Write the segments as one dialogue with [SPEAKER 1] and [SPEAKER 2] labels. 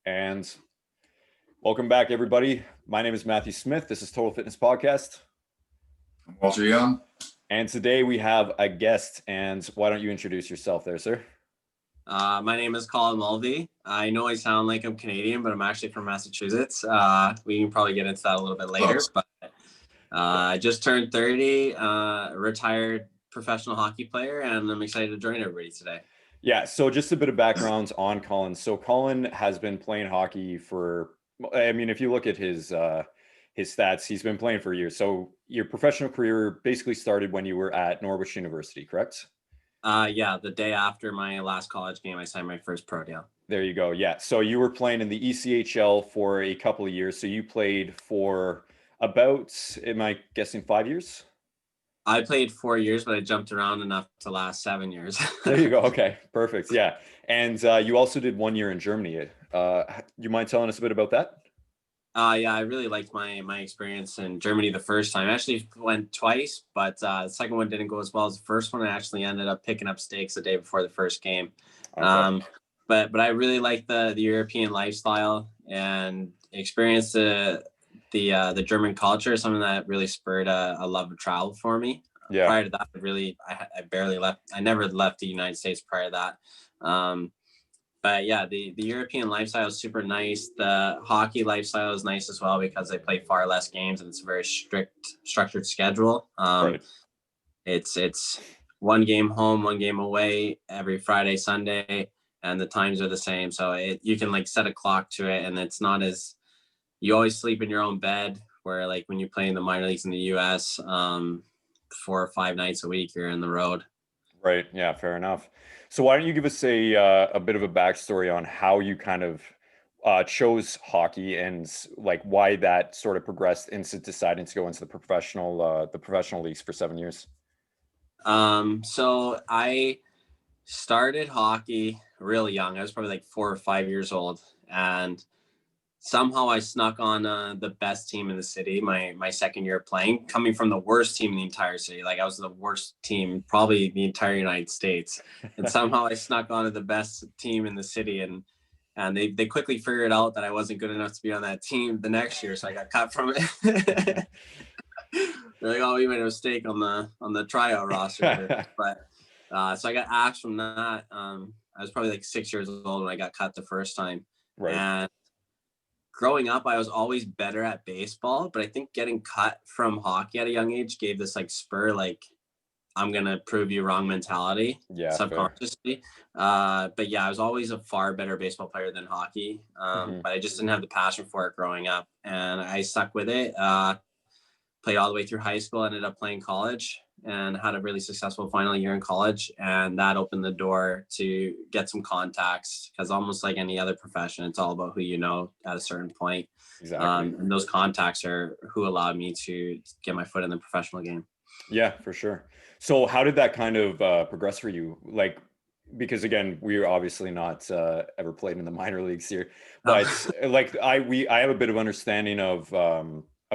[SPEAKER 1] And welcome back, everybody. My name is Matthew Smith. This is Total Fitness Podcast.
[SPEAKER 2] I'm Walter Young.
[SPEAKER 1] And today we have a guest. And why don't you introduce yourself there, sir?
[SPEAKER 3] My name is Colin Mulvey. I know I sound like I'm Canadian, but I'm actually from Massachusetts. We can probably get into that a little bit later. But I just turned 30, retired professional hockey player, and I'm excited to join everybody today.
[SPEAKER 1] Yeah, so just a bit of background on Colin. So Colin has been playing hockey for, if you look at his stats, he's been playing for years. So your professional career basically started when you were at Norwich University, correct?
[SPEAKER 3] Yeah, the day after my last college game, I signed my first pro deal.
[SPEAKER 1] There you go. Yeah. So you were playing in the ECHL for a couple of years. So you played for about, am I guessing 5 years?
[SPEAKER 3] I played 4 years, but I jumped around enough to last 7 years.
[SPEAKER 1] There you go. Okay, perfect. Yeah. And you also did 1 year in Germany. You mind telling us a bit about that?
[SPEAKER 3] Yeah, I really liked my experience in Germany the first time. I actually went twice, but the second one didn't go as well as the first one. I actually ended up picking up stakes the day before the first game.
[SPEAKER 1] Okay.
[SPEAKER 3] But I really liked the European lifestyle and experienced the German culture, something that really spurred a love of travel for me.
[SPEAKER 1] Yeah.
[SPEAKER 3] Prior to that, I barely left. I never left the United States prior to that. But yeah, the European lifestyle is super nice. The hockey lifestyle is nice as well because they play far less games and it's a very structured schedule.
[SPEAKER 1] Right.
[SPEAKER 3] It's one game home, one game away every Friday, Sunday, and the times are the same. So you can like set a clock to it, and it's not as, you always sleep in your own bed, where like when you play in the minor leagues in the US, 4 or 5 nights a week, you're in the road.
[SPEAKER 1] Right. Yeah, fair enough. So why don't you give us a bit of a backstory on how you kind of chose hockey and like why that sort of progressed into deciding to go into the professional leagues for 7 years?
[SPEAKER 3] So I started hockey really young. I was probably like 4 or 5 years old, and somehow I snuck on the best team in the city my second year playing, coming from the worst team in the entire city. Like I was the worst team, probably the entire United States. And somehow I snuck onto the best team in the city, and they quickly figured out that I wasn't good enough to be on that team the next year. So I got cut from it. They're like, oh, we made a mistake on the tryout roster. But so I got axed from that. I was probably like 6 years old when I got cut the first time.
[SPEAKER 1] Right.
[SPEAKER 3] And growing up, I was always better at baseball, but I think getting cut from hockey at a young age gave this like spur, like I'm going to prove you wrong mentality.
[SPEAKER 1] Yeah,
[SPEAKER 3] subconsciously. But yeah, I was always a far better baseball player than hockey. But I just didn't have the passion for it growing up, and I stuck with it. Played all the way through high school, ended up playing college, and had a really successful final year in college. And that opened the door to get some contacts, because almost like any other profession, it's all about who you know at a certain point.
[SPEAKER 1] Exactly.
[SPEAKER 3] And those contacts are who allowed me to get my foot in the professional game.
[SPEAKER 1] Yeah, for sure. So how did that kind of progress for you? Like, because again, we're obviously not ever played in the minor leagues here, but like I have a bit of understanding of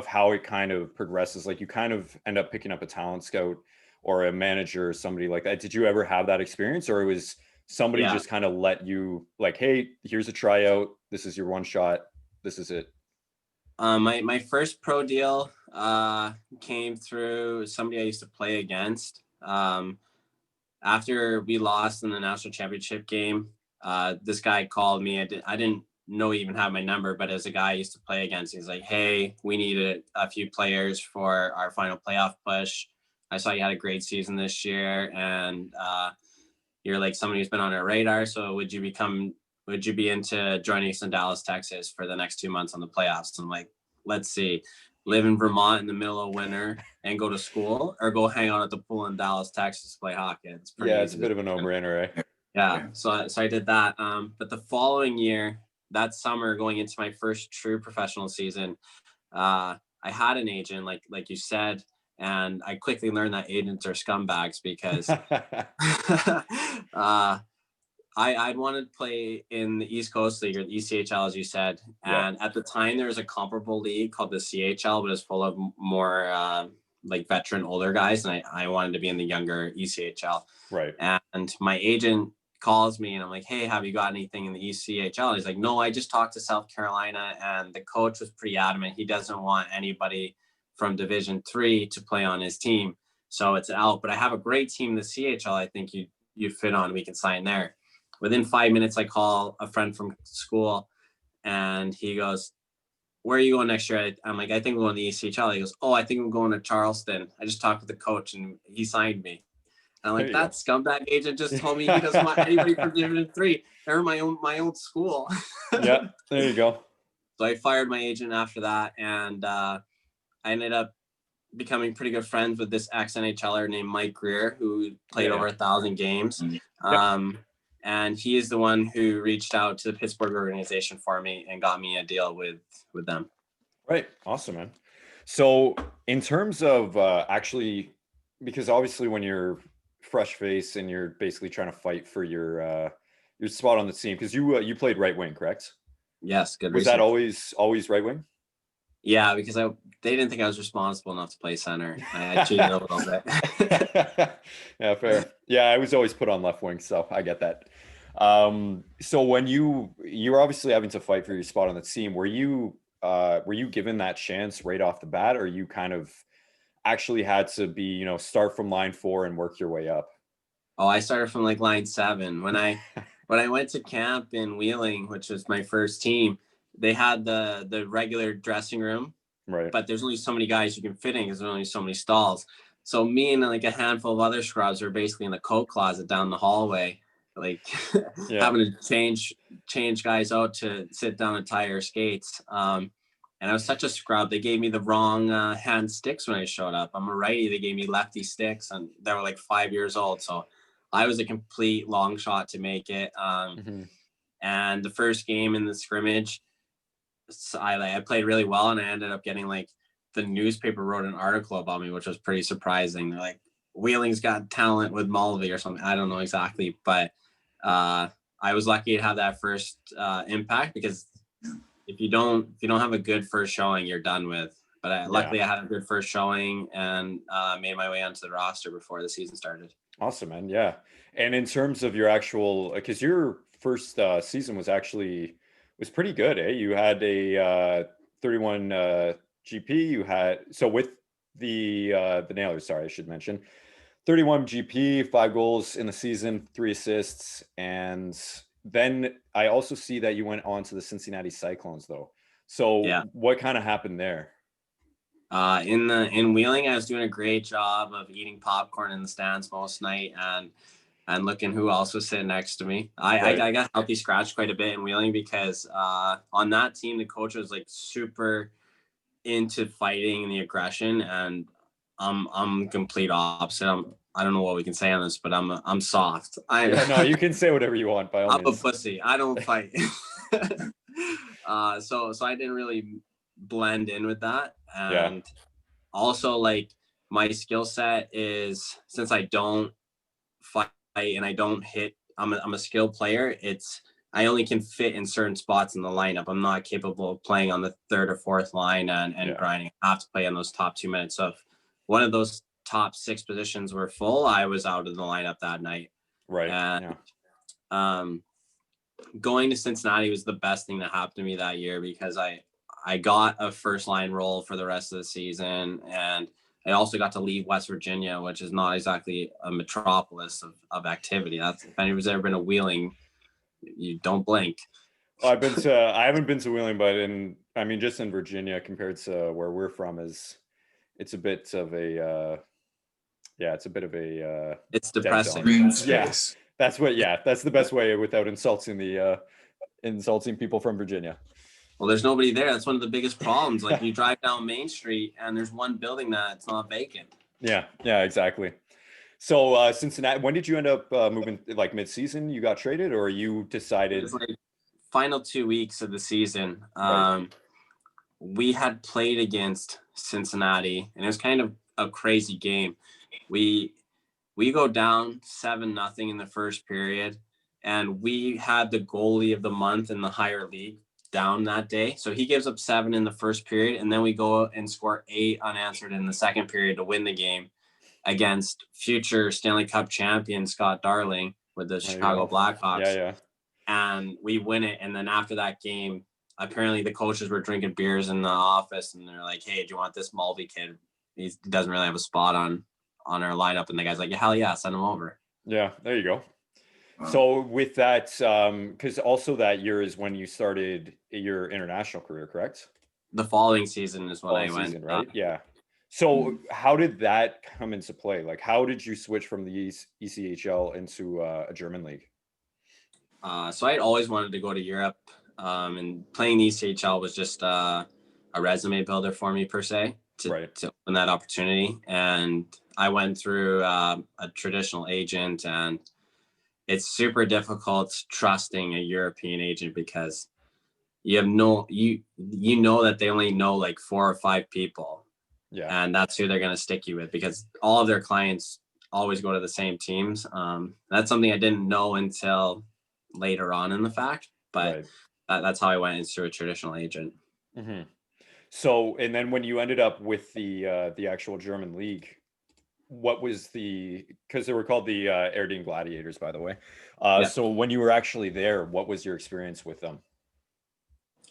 [SPEAKER 1] how it kind of progresses. Like you kind of end up picking up a talent scout or a manager or somebody like that. Did you ever have that experience, or it was somebody just kind of let you like, hey, here's a tryout. This is your one shot. This is it.
[SPEAKER 3] My first pro deal came through somebody I used to play against. After we lost in the national championship game, this guy called me. I didn't know he even had my number, but as a guy I used to play against, he's like, hey, we needed a few players for our final playoff push. I saw you had a great season this year, and you're like somebody who's been on our radar. So would you be into joining us in Dallas, Texas for the next 2 months on the playoffs? I'm like, let's see, live in Vermont in the middle of winter and go to school, or go hang out at the pool in Dallas, Texas to play hockey. It's pretty easy.
[SPEAKER 1] It's a bit of a no-brainer, right?
[SPEAKER 3] Yeah. So I did that. But the following year, that summer, going into my first true professional season, I had an agent, like you said, and I quickly learned that agents are scumbags, because I'd wanted to play in the East Coast League, or the ECHL, as you said. And at the time, there was a comparable league called the CHL, but it's full of more like veteran older guys. And I wanted to be in the younger ECHL.
[SPEAKER 1] Right.
[SPEAKER 3] And my agent calls me and I'm like, hey, have you got anything in the ECHL? And he's like, no, I just talked to South Carolina, and the coach was pretty adamant. He doesn't want anybody from Division 3 to play on his team. So it's out, but I have a great team in the CHL. I think you fit on, we can sign there. Within 5 minutes, I call a friend from school and he goes, where are you going next year? I'm like, I think we're going to the ECHL. He goes, oh, I think I'm going to Charleston. I just talked to the coach and he signed me. And I'm like, that scumbag agent just told me he doesn't want anybody from Division 3. They're my own school.
[SPEAKER 1] Yeah, there you go.
[SPEAKER 3] So I fired my agent after that, and I ended up becoming pretty good friends with this ex-NHLer named Mike Greer, who played over 1,000 games. And he is the one who reached out to the Pittsburgh organization for me and got me a deal with them.
[SPEAKER 1] Right. Awesome, man. So in terms of actually, because obviously when you're fresh face and you're basically trying to fight for your spot on the team, because you played right wing, correct?
[SPEAKER 3] Yes. Good.
[SPEAKER 1] Was that always right wing?
[SPEAKER 3] Yeah, because they didn't think I was responsible enough to play center. I cheated a little bit.
[SPEAKER 1] Yeah, fair. Yeah, I was always put on left wing, so I get that. So when you were obviously having to fight for your spot on the team, were you given that chance right off the bat, or you kind of actually had to be, start from line 4 and work your way up?
[SPEAKER 3] Oh, I started from like line 7. When I went to camp in Wheeling, which was my first team, they had the regular dressing room,
[SPEAKER 1] right?
[SPEAKER 3] But there's only so many guys you can fit in because there's only so many stalls. So me and like a handful of other scrubs were basically in the coat closet down the hallway, like having to change guys out to sit down and tie your skates. And I was such a scrub. They gave me the wrong hand sticks when I showed up. I'm a righty. They gave me lefty sticks, and they were like 5 years old. So I was a complete long shot to make it. And the first game in the scrimmage, I played really well, and I ended up getting like the newspaper wrote an article about me, which was pretty surprising. They're like, Wheeling's got talent with Mulvey or something. I don't know exactly, but I was lucky to have that first impact, because if you don't have a good first showing, you're done with. But luckily I had a good first showing and made my way onto the roster before the season started.
[SPEAKER 1] Awesome, man. Yeah. And in terms of your actual, because your first season was pretty good, eh? You had a 31 GP. You had, so with the Nailers, sorry, I should mention, 31 GP, 5 goals in the season, 3 assists, and then I also see that you went on to the Cincinnati Cyclones, though. So what kind of happened there?
[SPEAKER 3] In Wheeling, I was doing a great job of eating popcorn in the stands most night and looking who else was sitting next to me. I got healthy scratched quite a bit in Wheeling because on that team, the coach was like super into fighting and the aggression, and I'm complete opposite. I don't know what we can say on this, but I'm soft.
[SPEAKER 1] No, you can say whatever you want by all means.
[SPEAKER 3] I'm a pussy. I don't fight. So I didn't really blend in with that. And also, like, my skill set is, since I don't fight and I don't hit, I'm a skilled player. I only can fit in certain spots in the lineup. I'm not capable of playing on the 3rd or 4th line and grinding. I have to play on those top 2 minutes. So if one of those top 6 positions were full, I was out of the lineup that night.
[SPEAKER 1] Right.
[SPEAKER 3] And going to Cincinnati was the best thing that happened to me that year, because I got a first line role for the rest of the season, and I also got to leave West Virginia, which is not exactly a metropolis of activity. That's, if anyone's ever been to Wheeling, you don't blink.
[SPEAKER 1] I haven't been to Wheeling, but just in Virginia compared to where we're from, it's a bit of a
[SPEAKER 3] it's depressing.
[SPEAKER 2] Green space.
[SPEAKER 1] That's the best way without insulting people from Virginia.
[SPEAKER 3] Well, there's nobody there. That's one of the biggest problems. Like, you drive down Main Street and there's one building that's not vacant.
[SPEAKER 1] Yeah, exactly. So Cincinnati, when did you end up moving? Like mid-season, you got traded, or you decided?
[SPEAKER 3] It was like final 2 weeks of the season.
[SPEAKER 1] Right.
[SPEAKER 3] We had played against Cincinnati, and it was kind of a crazy game. We go down 7-0 in the first period, and we had the goalie of the month in the higher league down that day. So he gives up 7 in the first period, and then we go and score 8 unanswered in the second period to win the game against future Stanley Cup champion Scott Darling, with the Chicago Blackhawks.
[SPEAKER 1] Yeah.
[SPEAKER 3] And we win it. And then after that game, apparently the coaches were drinking beers in the office, and they're like, "Hey, do you want this Mulvey kid? He doesn't really have a spot on our lineup." And the guy's like, "Hell yeah, send him over."
[SPEAKER 1] Yeah, there you go. So with that, because also that year is when you started your international career, correct?
[SPEAKER 3] The following season is when I went.
[SPEAKER 1] Season, right? Yeah. So how did that come into play? Like, how did you switch from the ECHL into a German league?
[SPEAKER 3] So I had always wanted to go to Europe, and playing the ECHL was just a resume builder for me per se to open that opportunity. And I went through a traditional agent, and it's super difficult trusting a European agent because you have you know that they only know like 4 or 5 people.
[SPEAKER 1] Yeah.
[SPEAKER 3] And that's who they're going to stick you with because all of their clients always go to the same teams. That's something I didn't know until later on in the fact, but that's how I went into a traditional agent.
[SPEAKER 1] Mm-hmm. So, and then when you ended up with the actual German league, what was because they were called the Erding Gladiators, by the way. So when you were actually there, what was your experience with them?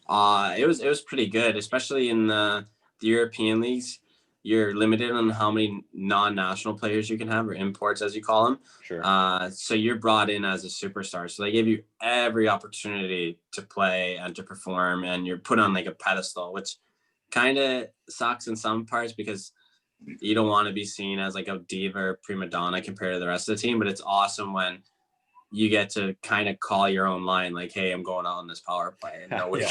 [SPEAKER 3] It was pretty good, especially in the European leagues. You're limited on how many non-national players you can have, or imports as you call them.
[SPEAKER 1] Sure.
[SPEAKER 3] So you're brought in as a superstar. So they give you every opportunity to play and to perform, and you're put on like a pedestal, which kind of sucks in some parts because you don't want to be seen as like a diva or prima donna compared to the rest of the team. But it's awesome when you get to kind of call your own line, like, "Hey, I'm going out on this power play," and nobody.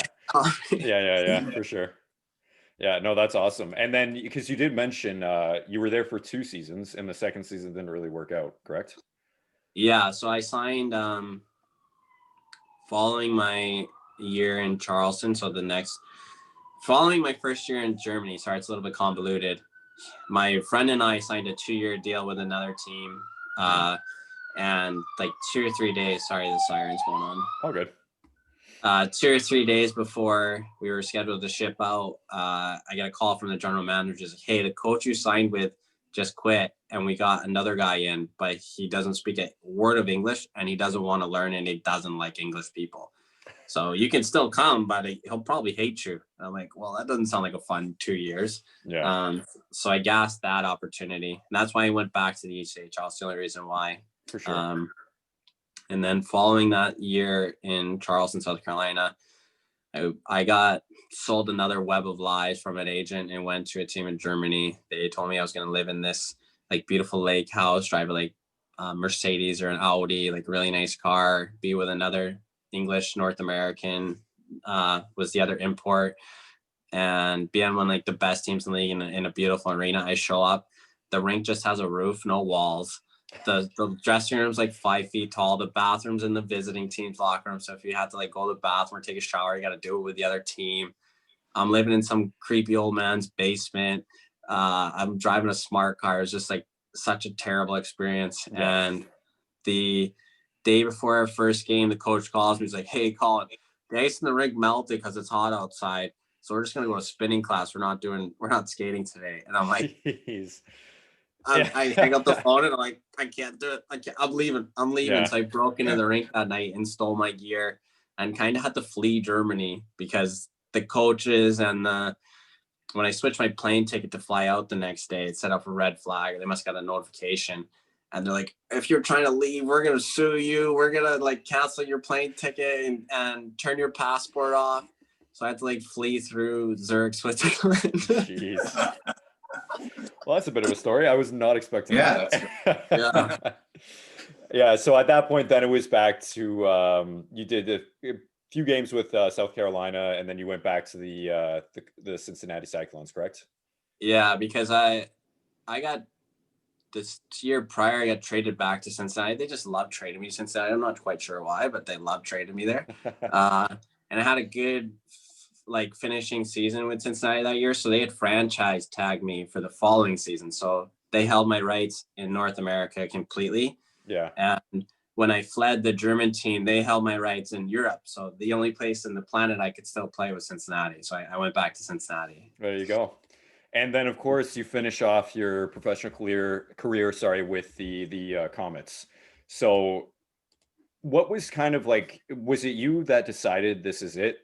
[SPEAKER 1] Yeah, for sure. Yeah, no, that's awesome. And then because you did mention you were there for 2 seasons, and the second season didn't really work out, correct?
[SPEAKER 3] Yeah, so I signed following my year in Charleston. So following my first year in Germany, sorry, it's a little bit convoluted. My friend and I signed a 2-year deal with another team. And like 2 or 3 days, sorry, the siren's going on.
[SPEAKER 1] Oh, good.
[SPEAKER 3] 2 or 3 days before we were scheduled to ship out, I got a call from the general manager. Like, "Hey, the coach you signed with just quit, and we got another guy in, but he doesn't speak a word of English, and he doesn't want to learn, and he doesn't like English people. So you can still come, but he'll probably hate you." And I'm like, "Well, that doesn't sound like a fun 2 years."
[SPEAKER 1] Yeah.
[SPEAKER 3] So I gassed that opportunity, and that's why I went back to the ECHL. It's the only reason why.
[SPEAKER 1] For sure.
[SPEAKER 3] And then following that year in Charleston, South Carolina, I got sold another web of lies from an agent and went to a team in Germany. They told me I was going to live in this like beautiful lake house, drive a like Mercedes or an Audi, like really nice car, be with another English North American, was the other import, and be on one like the best teams in the league in a beautiful arena. I show up, the rink just has a roof, no walls. The dressing room's like 5 feet tall. The bathroom's in the visiting team's locker room. So if you had to like go to the bathroom or take a shower, you got to do it with the other team. I'm living in some creepy old man's basement. I'm driving a smart car. It's just like such a terrible experience.
[SPEAKER 1] Yeah.
[SPEAKER 3] And the day before our first game, the coach calls me. He's like, "Hey, Colin, the ice in the rink melted because it's hot outside. So we're just going to go to spinning class. We're not skating today." And I'm like,
[SPEAKER 1] Jeez.
[SPEAKER 3] I hang up the phone and I'm like, "I can't do it. I'm leaving.
[SPEAKER 1] Yeah.
[SPEAKER 3] So I broke into the rink that night and stole my gear and kind of had to flee Germany because the coaches and when I switched my plane ticket to fly out the next day, it set up a red flag. They must have got a notification. And they're like, "If you're trying to leave, we're going to sue you. We're going to like cancel your plane ticket and turn your passport off." So I had to like flee through Zurich, Switzerland.
[SPEAKER 1] Jeez. Well, that's a bit of a story. I was not expecting that.
[SPEAKER 2] That's
[SPEAKER 3] Yeah.
[SPEAKER 1] Yeah. So at that point, then it was back to you did a few games with South Carolina, and then you went back to the Cincinnati Cyclones, correct?
[SPEAKER 3] Yeah, because I got this year prior, I got traded back to Cincinnati. They just love trading me to Cincinnati. I'm not quite sure why, but they love trading me there. And I had a good like finishing season with Cincinnati that year. So they had franchise tagged me for the following season. So they held my rights in North America completely.
[SPEAKER 1] Yeah.
[SPEAKER 3] And when I fled the German team, they held my rights in Europe. So the only place in the planet I could still play was Cincinnati. So I went back to Cincinnati.
[SPEAKER 1] There you go. And then, of course, you finish off your professional career, with the Comets. So what was kind of like, was it you that decided this is it?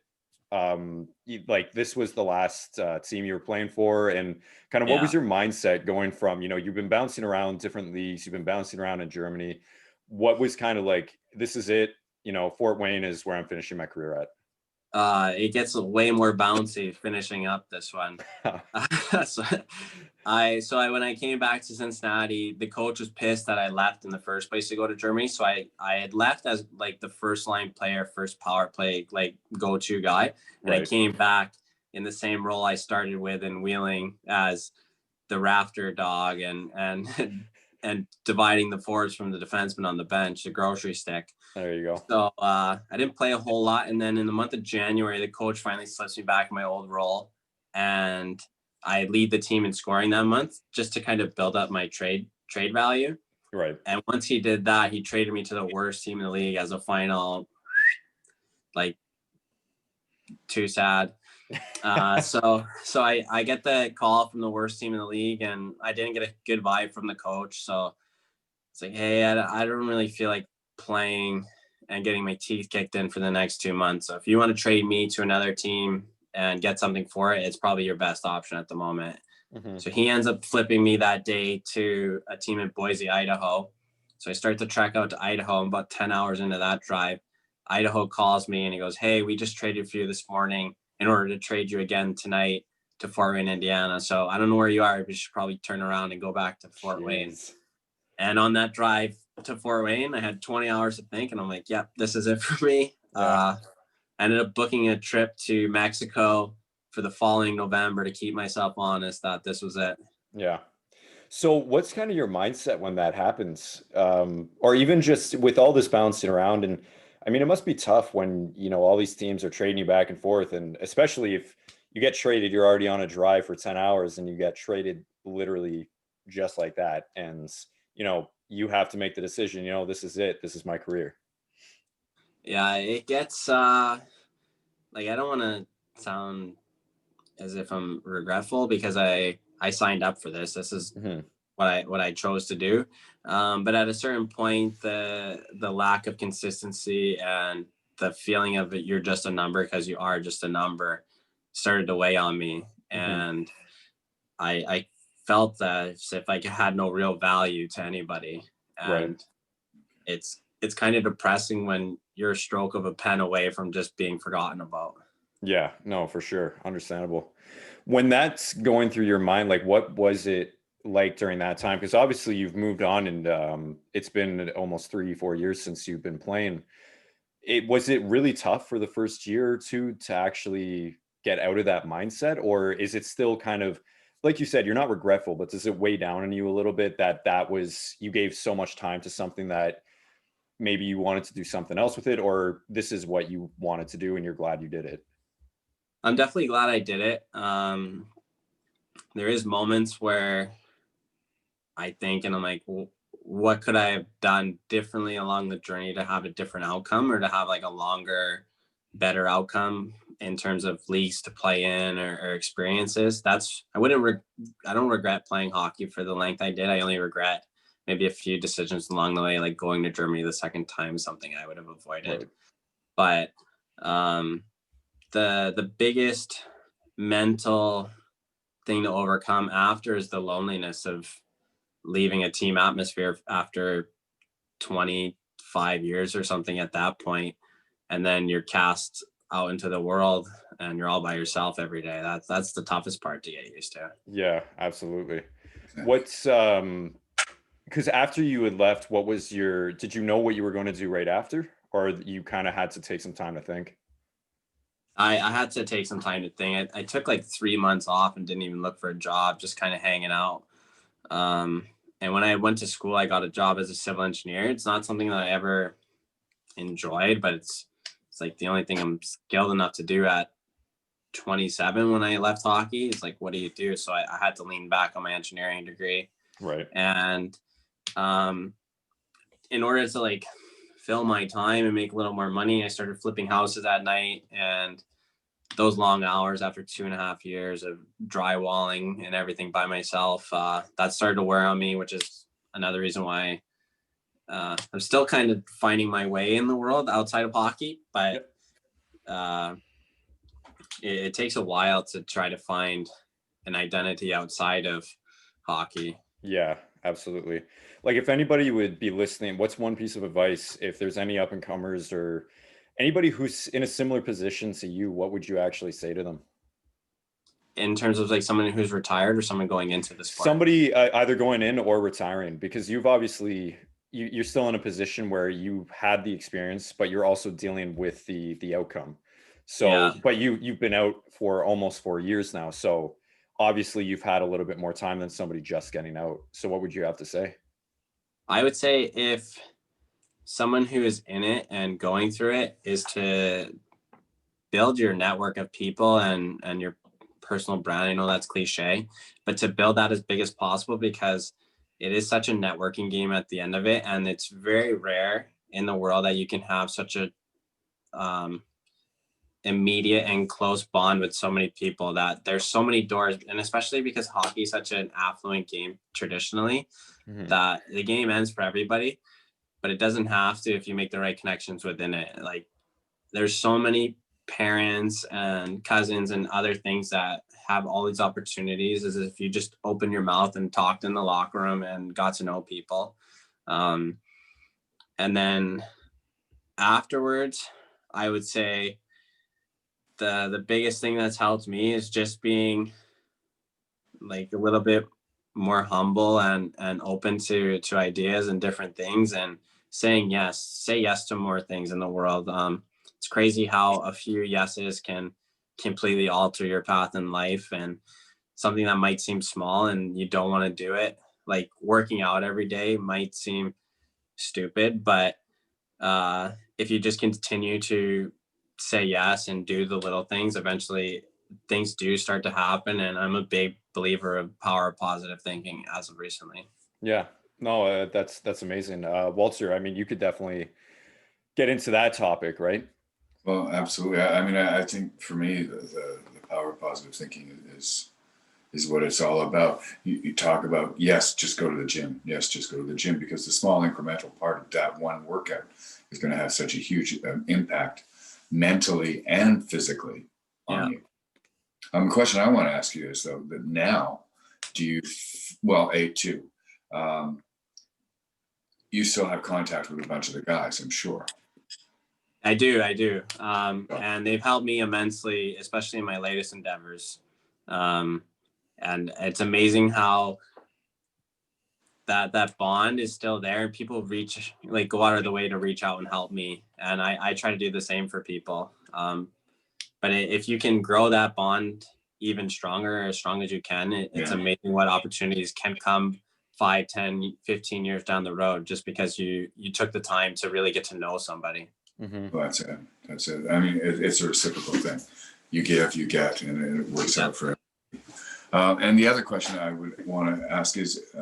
[SPEAKER 1] Like this was the last team you were playing for, and kind of what was
[SPEAKER 3] Yeah.
[SPEAKER 1] your mindset going from, you've been bouncing around different leagues, you've been bouncing around in Germany. What was kind of like, this is it, Fort Wayne is where I'm finishing my career
[SPEAKER 3] It gets way more bouncy finishing up this one.
[SPEAKER 1] at?
[SPEAKER 3] so so when I came back to Cincinnati, the coach was pissed that I left in the first place to go to Germany. So I had left as like the first line player, first power play, like go-to guy. And I
[SPEAKER 1] Right.
[SPEAKER 3] came back in the same role I started with in Wheeling as the rafter dog and and dividing the forwards from the defenseman on the bench, the grocery stick.
[SPEAKER 1] There you go.
[SPEAKER 3] So I didn't play a whole lot. And then in the month of January, the coach finally slips me back in my old role. And I lead the team in scoring that month just to kind of build up my trade value.
[SPEAKER 1] Right.
[SPEAKER 3] And once he did that, he traded me to the worst team in the league as a final, like, too sad. So I get the call from the worst team in the league, and I didn't get a good vibe from the coach. So it's like, hey, I don't really feel like playing and getting my teeth kicked in for the next 2 months. So if you want to trade me to another team and get something for it, it's probably your best option at the moment.
[SPEAKER 1] Mm-hmm.
[SPEAKER 3] So he ends up flipping me that day to a team in Boise, Idaho. So I start to trek out to Idaho. I'm about 10 hours into that drive. Idaho calls me and he goes, hey, we just traded for you this morning in order to trade you again tonight to Fort Wayne, Indiana. So I don't know where you are, but you should probably turn around and go back to Fort Wayne. And on that drive to Fort Wayne, I had 20 hours to think, and I'm like, yep, this is it for me.
[SPEAKER 1] Yeah.
[SPEAKER 3] I ended up booking a trip to Mexico for the following November to keep myself honest that this was it.
[SPEAKER 1] Yeah. So what's kind of your mindset when that happens? Or even just with all this bouncing around, and I mean, it must be tough when, all these teams are trading you back and forth, and especially if you get traded, you're already on a drive for 10 hours and you get traded literally just like that. And, you have to make the decision, this is it. This is my career.
[SPEAKER 3] Yeah, it gets like, I don't want to sound as if I'm regretful because I signed up for this. This is what I chose to do. But at a certain point, the lack of consistency and the feeling of it, you're just a number because you are just a number, started to weigh on me. And I felt that if I had no real value to anybody. And it's kind of depressing when you're a stroke of a pen away from just being forgotten about.
[SPEAKER 1] Yeah, no, for sure. Understandable. When that's going through your mind, like what was it like during that time? Because obviously you've moved on and it's been almost 3-4 years since you've been playing. Was it really tough for the first year or two to actually get out of that mindset? Or is it still kind of, like you said, you're not regretful, but does it weigh down on you a little bit that was, you gave so much time to something that maybe you wanted to do something else with it, or this is what you wanted to do and you're glad you did it?
[SPEAKER 3] I'm definitely glad I did it. There is moments where I think, and I'm like, well, what could I have done differently along the journey to have a different outcome or to have like a longer, better outcome in terms of leagues to play in or experiences? I don't regret playing hockey for the length I did. I only regret maybe a few decisions along the way, like going to Germany the second time, something I would have avoided. But the biggest mental thing to overcome after is the loneliness of leaving a team atmosphere after 25 years or something at that point, and then you're cast out into the world and you're all by yourself every day. That's the toughest part to get used to.
[SPEAKER 1] Yeah, absolutely. What's because after you had left, did you know what you were going to do right after, or you kind of had to take some time to think?
[SPEAKER 3] I had to take some time to think. I took like 3 months off and didn't even look for a job, just kind of hanging out. And when I went to school, I got a job as a civil engineer. It's not something that I ever enjoyed, but it's like the only thing I'm skilled enough to do at 27 when I left hockey. It's like, what do you do? So I had to lean back on my engineering degree.
[SPEAKER 1] Right.
[SPEAKER 3] And in order to like fill my time and make a little more money, I started flipping houses at night, and those long hours after 2.5 years of drywalling and everything by myself, that started to wear on me, which is another reason why I'm still kind of finding my way in the world outside of hockey, but it takes a while to try to find an identity outside of hockey.
[SPEAKER 1] Yeah, absolutely. Like if anybody would be listening, what's one piece of advice if there's any up and comers or anybody who's in a similar position to you, what would you actually say to them?
[SPEAKER 3] In terms of like someone who's retired or someone going into the sport?
[SPEAKER 1] Somebody either going in or retiring, because you've obviously you're still in a position where you had the experience, but you're also dealing with the outcome. So,
[SPEAKER 3] Yeah.
[SPEAKER 1] but you've been out for almost 4 years now, so obviously you've had a little bit more time than somebody just getting out. So, what would you have to say?
[SPEAKER 3] I would say if someone who is in it and going through it is to build your network of people and your personal brand. I know that's cliche, but to build that as big as possible, because it is such a networking game at the end of it. And it's very rare in the world that you can have such a immediate and close bond with so many people, that there's so many doors. And especially because hockey is such an affluent game traditionally, that the game ends for everybody, but it doesn't have to if you make the right connections within it. Like there's so many parents and cousins and other things that have all these opportunities, as if you just open your mouth and talked in the locker room and got to know people. And then afterwards, I would say the biggest thing that's helped me is just being like a little bit more humble and open to ideas and different things, and say yes to more things in the world. It's crazy how a few yeses can completely alter your path in life, and something that might seem small and you don't want to do it, like working out every day, might seem stupid, but if you just continue to say yes and do the little things, eventually things do start to happen. And I'm a big believer of power of positive thinking as of recently.
[SPEAKER 1] Yeah, no, that's amazing, Walter. I mean, you could definitely get into that topic, right?
[SPEAKER 2] Well, absolutely. I mean, I think for me, the power of positive thinking is what it's all about. You talk about, yes, just go to the gym. Yes, just go to the gym, because the small incremental part of that one workout is going to have such a huge impact mentally and physically on you. The question I want to ask you is, though, that now, do you, well, two, you still have contact with a bunch of the guys, I'm sure.
[SPEAKER 3] I do. And they've helped me immensely, especially in my latest endeavors. And it's amazing how that bond is still there, and people go out of the way to reach out and help me. And I try to do the same for people. But if you can grow that bond even stronger, as strong as you can, it's amazing what opportunities can come 5, 10, 15 years down the road, just because you took the time to really get to know somebody.
[SPEAKER 2] Well, that's it. I mean, it's a reciprocal thing. You give, you get, and it works out for everybody. And the other question I would want to ask is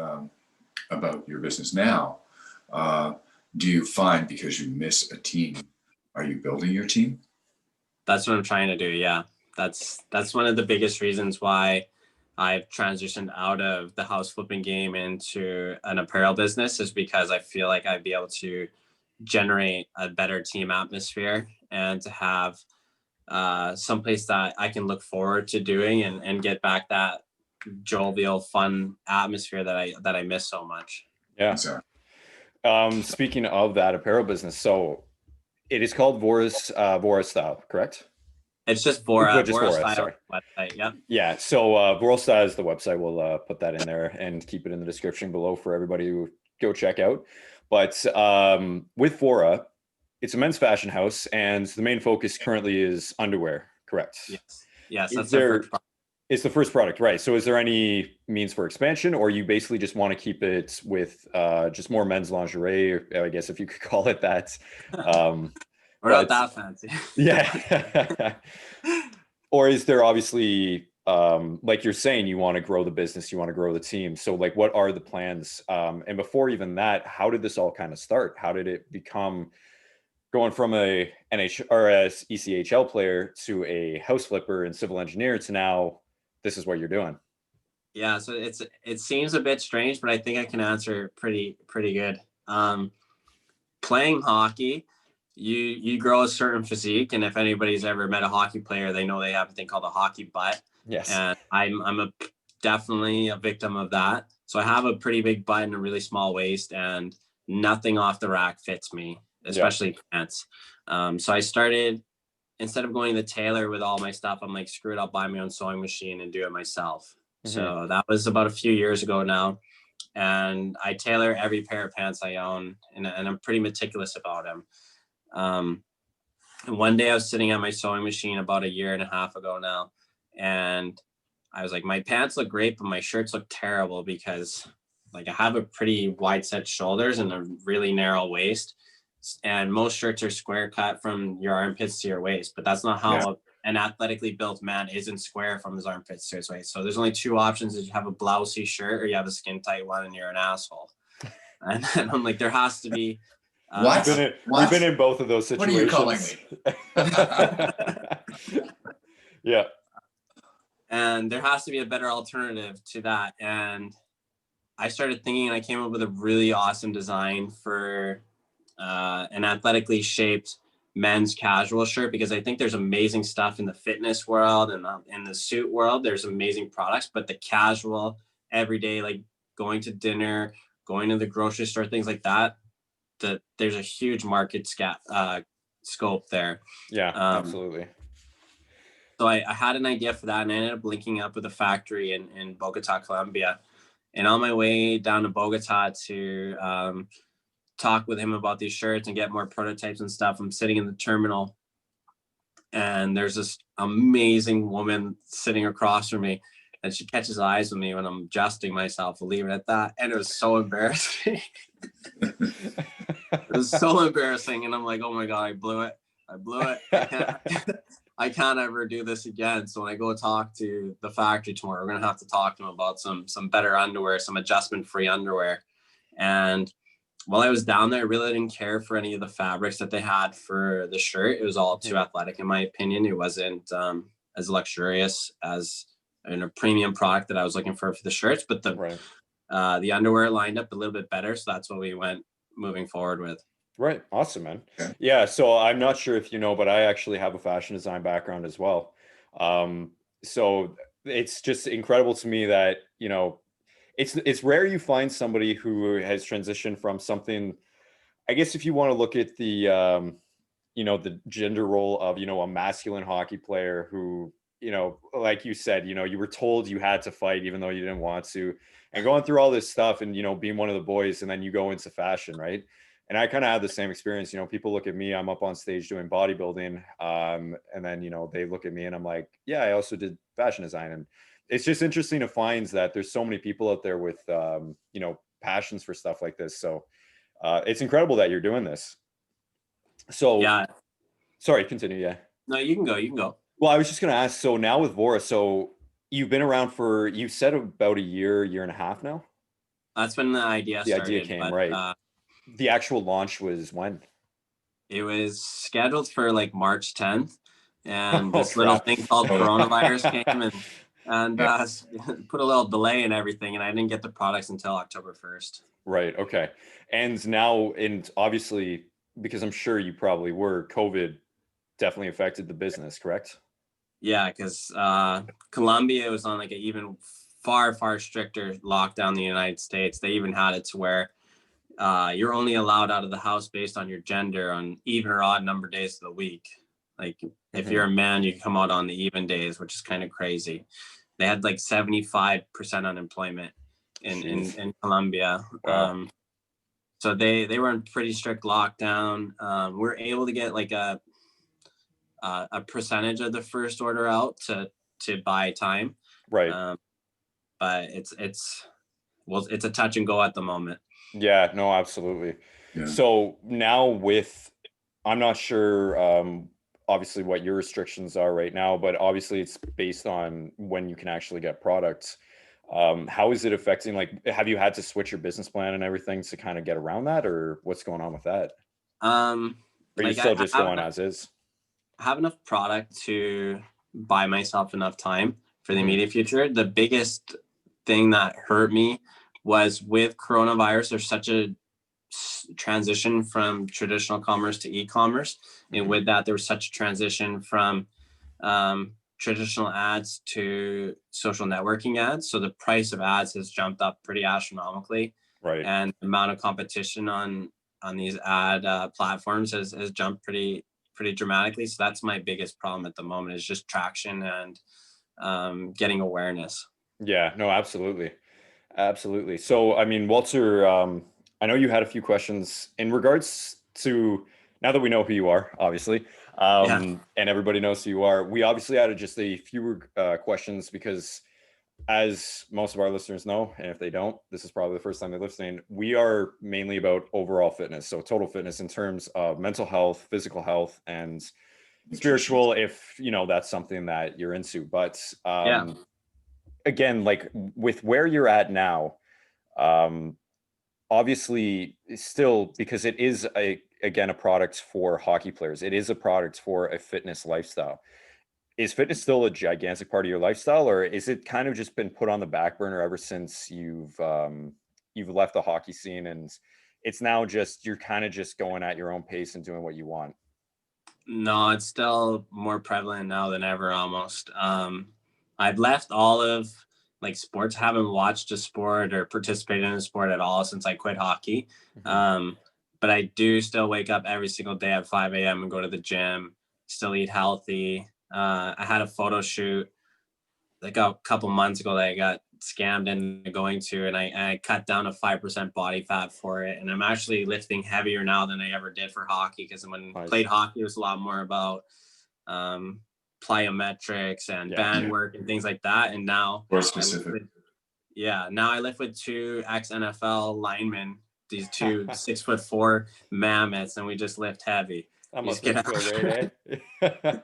[SPEAKER 2] about your business now. Do you find, because you miss a team, are you building your team?
[SPEAKER 3] That's what I'm trying to do. Yeah. That's one of the biggest reasons why I've transitioned out of the house flipping game into an apparel business, is because I feel like I'd be able to generate a better team atmosphere, and to have someplace that I can look forward to doing and get back that jovial, fun atmosphere that I miss so much.
[SPEAKER 1] Yeah. Speaking of that apparel business, so it is called Vora Style, correct?
[SPEAKER 3] It's just Vora Style
[SPEAKER 1] sorry.
[SPEAKER 3] website. Yeah.
[SPEAKER 1] Yeah. So Vora Style is the website. We'll put that in there and keep it in the description below for everybody to go check out. But with Vora, it's a men's fashion house, and the main focus currently is underwear, correct?
[SPEAKER 3] Yes, that's their first product.
[SPEAKER 1] It's the first product, right? So is there any means for expansion, or you basically just want to keep it with just more men's lingerie, or I guess if you could call it that?
[SPEAKER 3] We're not that fancy.
[SPEAKER 1] Yeah. Or is there obviously, like you're saying, you want to grow the business, you want to grow the team. So like, what are the plans? And before even that, how did this all kind of start? How did it become going from a NH or a ECHL player to a house flipper and civil engineer to now this is what you're doing?
[SPEAKER 3] Yeah. So it seems a bit strange, but I think I can answer pretty good. playing hockey, you grow a certain physique, and if anybody's ever met a hockey player, they know they have a thing called a hockey butt.
[SPEAKER 1] Yes.
[SPEAKER 3] And I'm definitely a victim of that. So I have a pretty big butt and a really small waist, and nothing off the rack fits me, especially pants. So I started, instead of going to the tailor with all my stuff, I'm like, screw it, I'll buy my own sewing machine and do it myself. So that was about a few years ago now. And I tailor every pair of pants I own, and I'm pretty meticulous about them. And one day I was sitting at my sewing machine about 1.5 years ago now, and I was like, my pants look great, but my shirts look terrible because like I have a pretty wide set shoulders and a really narrow waist. And most shirts are square cut from your armpits to your waist, but that's not how an athletically built man isn't square from his armpits to his waist. So there's only 2 options: is you have a blousey shirt or you have a skin tight one and you're an asshole. And I'm like, there has to be.
[SPEAKER 1] We've been in both of those situations.
[SPEAKER 2] What are you calling me?
[SPEAKER 1] Yeah.
[SPEAKER 3] And there has to be a better alternative to that. And I started thinking, and I came up with a really awesome design for an athletically shaped men's casual shirt, because I think there's amazing stuff in the fitness world and in the suit world. There's amazing products, but the casual, everyday, like going to dinner, going to the grocery store, things like that, there's a huge market scope there.
[SPEAKER 1] Yeah, absolutely.
[SPEAKER 3] So I had an idea for that, and I ended up linking up with a factory in Bogota, Colombia. And on my way down to Bogota to talk with him about these shirts and get more prototypes and stuff, I'm sitting in the terminal, and there's this amazing woman sitting across from me, and she catches eyes with me when I'm adjusting myself. We'll leave it at that. And it was so embarrassing. It was so embarrassing. And I'm like, oh my God, I blew it. I can't ever do this again. So when I go talk to the factory tomorrow, we're going to have to talk to them about some better underwear, some adjustment-free underwear. And while I was down there, I really didn't care for any of the fabrics that they had for the shirt. It was all too athletic, in my opinion. It wasn't as luxurious as in a premium product that I was looking for the shirts, but the underwear lined up a little bit better. So that's what we went moving forward with.
[SPEAKER 1] Right. Awesome, man. Yeah. So I'm not sure if you know, but I actually have a fashion design background as well. So it's just incredible to me that, you know, it's rare you find somebody who has transitioned from something, I guess, if you want to look at the, you know, the gender role of, you know, a masculine hockey player who, you know, like you said, you know, you were told you had to fight even though you didn't want to, and going through all this stuff and, you know, being one of the boys, and then you go into fashion, right? And I kind of had the same experience. You know, people look at me, I'm up on stage doing bodybuilding. And then, you know, they look at me and I'm like, yeah, I also did fashion design. And it's just interesting to find that there's so many people out there with, you know, passions for stuff like this. So it's incredible that you're doing this. So,
[SPEAKER 3] yeah.
[SPEAKER 1] Sorry, continue. Yeah.
[SPEAKER 3] No, you can go.
[SPEAKER 1] Well, I was just going to ask, so now with Vora, so you've been around for, you said about a year and a half now?
[SPEAKER 3] That's when the idea started.
[SPEAKER 1] The idea came, right. The actual launch was when? It
[SPEAKER 3] was scheduled for like March 10th. And this little thing called coronavirus came and put a little delay in everything. And I didn't get the products until October 1st.
[SPEAKER 1] Right. Okay. And now, and obviously, because I'm sure you probably were, COVID definitely affected the business, correct?
[SPEAKER 3] Yeah, because Colombia was on like an even far stricter lockdown in the United States. They even had it to where you're only allowed out of the house based on your gender on even or odd number days of the week. Like if you're a man, you can come out on the even days, which is kind of crazy. They had like 75% unemployment in Colombia.
[SPEAKER 1] Wow.
[SPEAKER 3] So they were in pretty strict lockdown. We're able to get like a percentage of the first order out to buy time.
[SPEAKER 1] Right.
[SPEAKER 3] But it's a touch and go at the moment.
[SPEAKER 1] Yeah, no, absolutely. Yeah. So now I'm not sure, obviously what your restrictions are right now, but obviously it's based on when you can actually get products. How is it affecting, like, have you had to switch your business plan and everything to kind of get around that, or what's going on with that? Or you still just going as is?
[SPEAKER 3] I have enough product to buy myself enough time for the immediate future. The biggest thing that hurt me was with coronavirus, there's such a transition from traditional commerce to e-commerce. And with that, there was such a transition from traditional ads to social networking ads. So the price of ads has jumped up pretty astronomically.
[SPEAKER 1] Right.
[SPEAKER 3] And the amount of competition on these ad platforms has jumped pretty dramatically. So that's my biggest problem at the moment, is just traction and getting awareness.
[SPEAKER 1] Yeah, no, absolutely. Absolutely. So, I mean, Walter, I know you had a few questions in regards to, now that we know who you are, obviously, and everybody knows who you are, we obviously added just a few questions because, as most of our listeners know, and if they don't, this is probably the first time they're listening, we are mainly about overall fitness. So total fitness in terms of mental health, physical health, and spiritual, if, you know, that's something that you're into. But again, like with where you're at now, obviously still, because it is again a product for hockey players, it is a product for a fitness lifestyle. Is fitness still a gigantic part of your lifestyle, or is it kind of just been put on the back burner ever since you've left the hockey scene, and it's now just, you're kind of just going at your own pace and doing what you want?
[SPEAKER 3] No, it's still more prevalent now than ever, almost. I've left all of like sports. I haven't watched a sport or participated in a sport at all since I quit hockey. But I do still wake up every single day at 5 a.m. and go to the gym, still eat healthy. I had a photo shoot like a couple months ago that I got scammed into going to, and I cut down to 5% body fat for it. And I'm actually lifting heavier now than I ever did for hockey, because when I played hockey, it was a lot more about plyometrics and band work and things like that. And now
[SPEAKER 2] more specific.
[SPEAKER 3] Now I lift with two ex-NFL linemen, these two 6'4" mammoths, and we just lift heavy.
[SPEAKER 1] That must feel great, eh?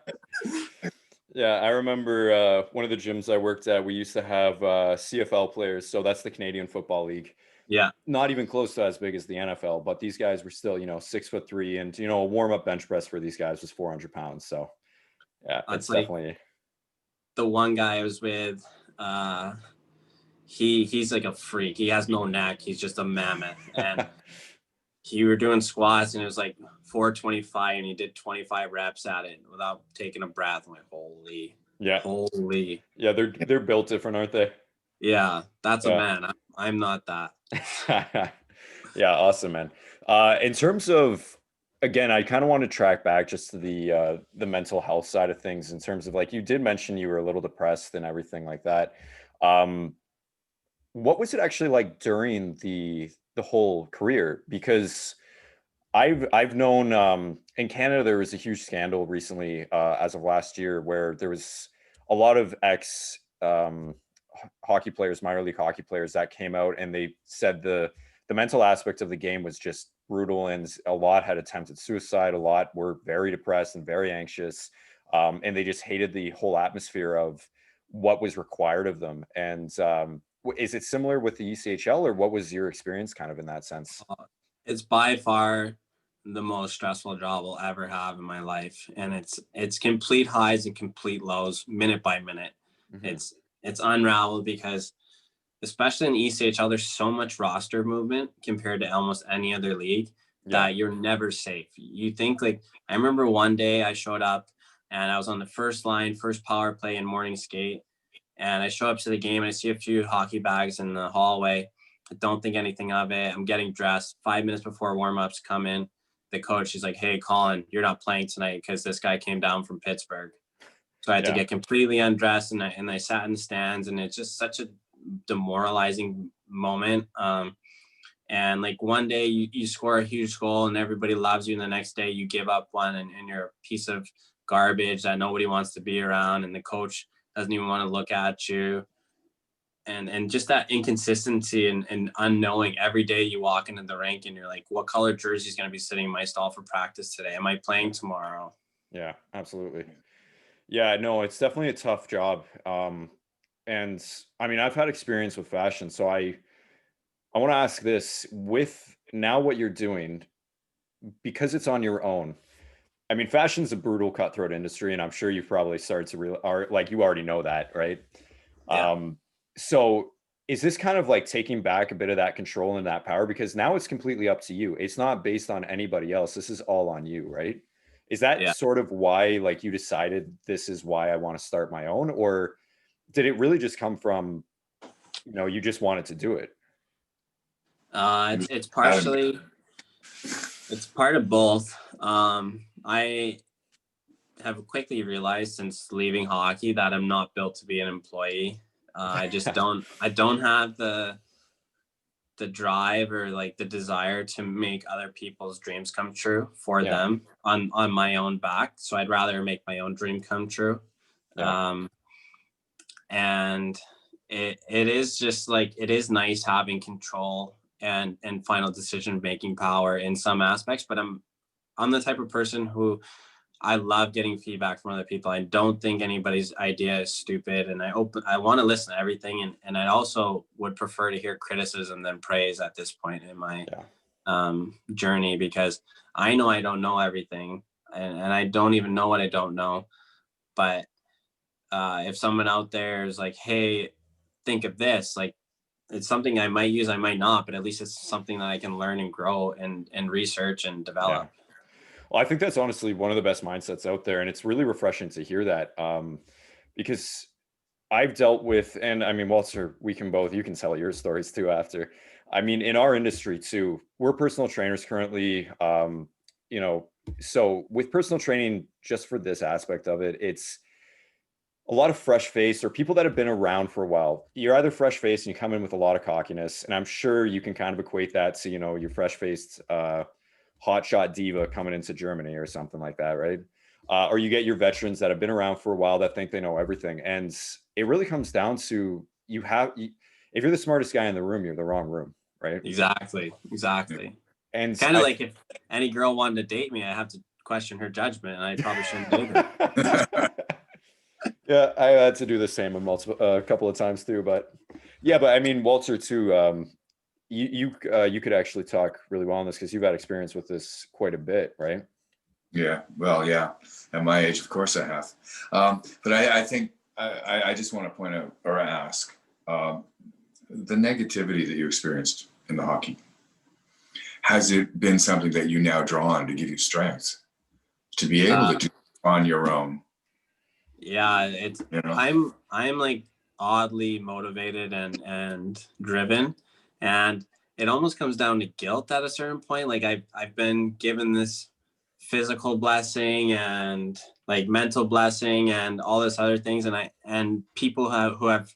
[SPEAKER 1] Yeah, I remember one of the gyms I worked at, we used to have CFL players. So that's the Canadian Football League.
[SPEAKER 3] Yeah.
[SPEAKER 1] Not even close to as big as the NFL, but these guys were still, 6'3", and, a warm-up bench press for these guys was 400 pounds. So yeah, it's like definitely.
[SPEAKER 3] The one guy I was with, he's like a freak. He has no neck. He's just a mammoth. And we were doing squats, and it was like 425, and he did 25 reps at it without taking a breath. I'm like, holy. Yeah,
[SPEAKER 1] they're built different, aren't they?
[SPEAKER 3] Yeah, that's a man. I'm not that.
[SPEAKER 1] Yeah, awesome, man. In terms of, again, I kind of want to track back just to the mental health side of things, in terms of, like, you did mention you were a little depressed and everything like that. What was it actually like during the whole career? Because I've known in Canada there was a huge scandal recently, as of last year, where there was a lot of ex hockey players, minor league hockey players, that came out and they said the mental aspect of the game was just brutal, and a lot had attempted suicide, a lot were very depressed and very anxious, and they just hated the whole atmosphere of what was required of them. And is it similar with the ECHL, or what was your experience kind of in that sense?
[SPEAKER 3] It's by far the most stressful job I'll ever have in my life, and it's complete highs and complete lows, minute by minute. It's unraveled, because especially in ECHL, there's so much roster movement compared to almost any other league that you're never safe. You think, like, I remember one day I showed up and I was on the first line, first power play in morning skate, and I show up to the game and I see a few hockey bags in the hallway. I don't think anything of it. I'm getting dressed 5 minutes before warm-ups come in. The coach is like, hey, Colin, you're not playing tonight because this guy came down from Pittsburgh. So I had to get completely undressed, and I sat in the stands, and it's just such a demoralizing moment. And like one day you score a huge goal and everybody loves you, and the next day you give up one, and you're a piece of garbage that nobody wants to be around, and the coach doesn't even want to look at you. And just that inconsistency and unknowing. Every day you walk into the rink and you're like, what color jersey is going to be sitting in my stall for practice today? Am I playing tomorrow?
[SPEAKER 1] Yeah, absolutely. Yeah, no, it's definitely a tough job. And I mean, I've had experience with fashion, so I want to ask this: with now what you're doing, because it's on your own, I mean, fashion's a brutal, cutthroat industry, and I'm sure you've probably started to like, you already know that, right?
[SPEAKER 3] Yeah.
[SPEAKER 1] So is this kind of like taking back a bit of that control and that power? Because now it's completely up to you. It's not based on anybody else. This is all on you, right? Is that
[SPEAKER 3] Yeah.
[SPEAKER 1] sort of why like you decided this is why I want to start my own? Or did it really just come from, you know, you just wanted to do it?
[SPEAKER 3] It's partially, it's part of both. I have quickly realized since leaving hockey that I'm not built to be an employee. I just I don't have the drive or like the desire to make other people's dreams come true for
[SPEAKER 1] Yeah.
[SPEAKER 3] them on my own back. So I'd rather make my own dream come true.
[SPEAKER 1] Yeah.
[SPEAKER 3] And it is just like, it is nice having control and final decision making power in some aspects, but I'm the type of person who I love getting feedback from other people. I don't think anybody's idea is stupid, and I want to listen to everything, and I also would prefer to hear criticism than praise at this point in my journey, because I know I don't know everything, and I don't even know what I don't know. But if someone out there is like, hey, think of this, like, it's something I might use, I might not, but at least it's something that I can learn and grow and research and develop.
[SPEAKER 1] Yeah. Well, I think that's honestly one of the best mindsets out there. And it's really refreshing to hear that, because I've dealt with, and I mean, Walter, you can tell your stories too after. I mean, in our industry too, we're personal trainers currently. You know, so with personal training, just for this aspect of it, it's a lot of fresh face or people that have been around for a while. You're either fresh face and you come in with a lot of cockiness. And I'm sure you can kind of equate that to, you know, your fresh faced, hotshot diva coming into Germany or something like that, right? Or you get your veterans that have been around for a while that think they know everything. And it really comes down to if you're the smartest guy in the room, you're in the wrong room, right?
[SPEAKER 3] Exactly.
[SPEAKER 1] And
[SPEAKER 3] kind of like if any girl wanted to date me, I have to question her judgment, and I probably shouldn't date her.
[SPEAKER 1] Yeah, I had to do the same a couple of times too. But yeah, but I mean, Walter too. You could actually talk really well on this because you've had experience with this quite a bit, right?
[SPEAKER 2] Yeah, well, yeah. At my age, of course I have. But I think I just want to point out or ask the negativity that you experienced in the hockey. Has it been something that you now draw on to give you strength to be able to do on your own?
[SPEAKER 3] Yeah, it's, you know? I'm like oddly motivated and driven, and it almost comes down to guilt at a certain point. Like I've been given this physical blessing and like mental blessing and all this other things, and people who have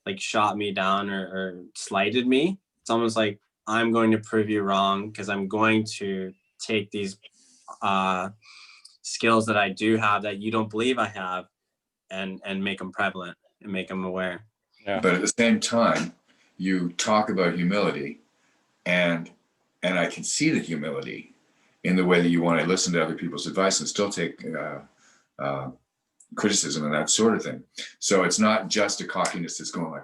[SPEAKER 3] like shot me down or slighted me. It's almost like I'm going to prove you wrong, because I'm going to take these skills that I do have that you don't believe I have, and make them prevalent and make them aware.
[SPEAKER 2] Yeah. But at the same time, you talk about humility, and I can see the humility in the way that you want to listen to other people's advice and still take criticism and that sort of thing. So it's not just a cockiness that's going like,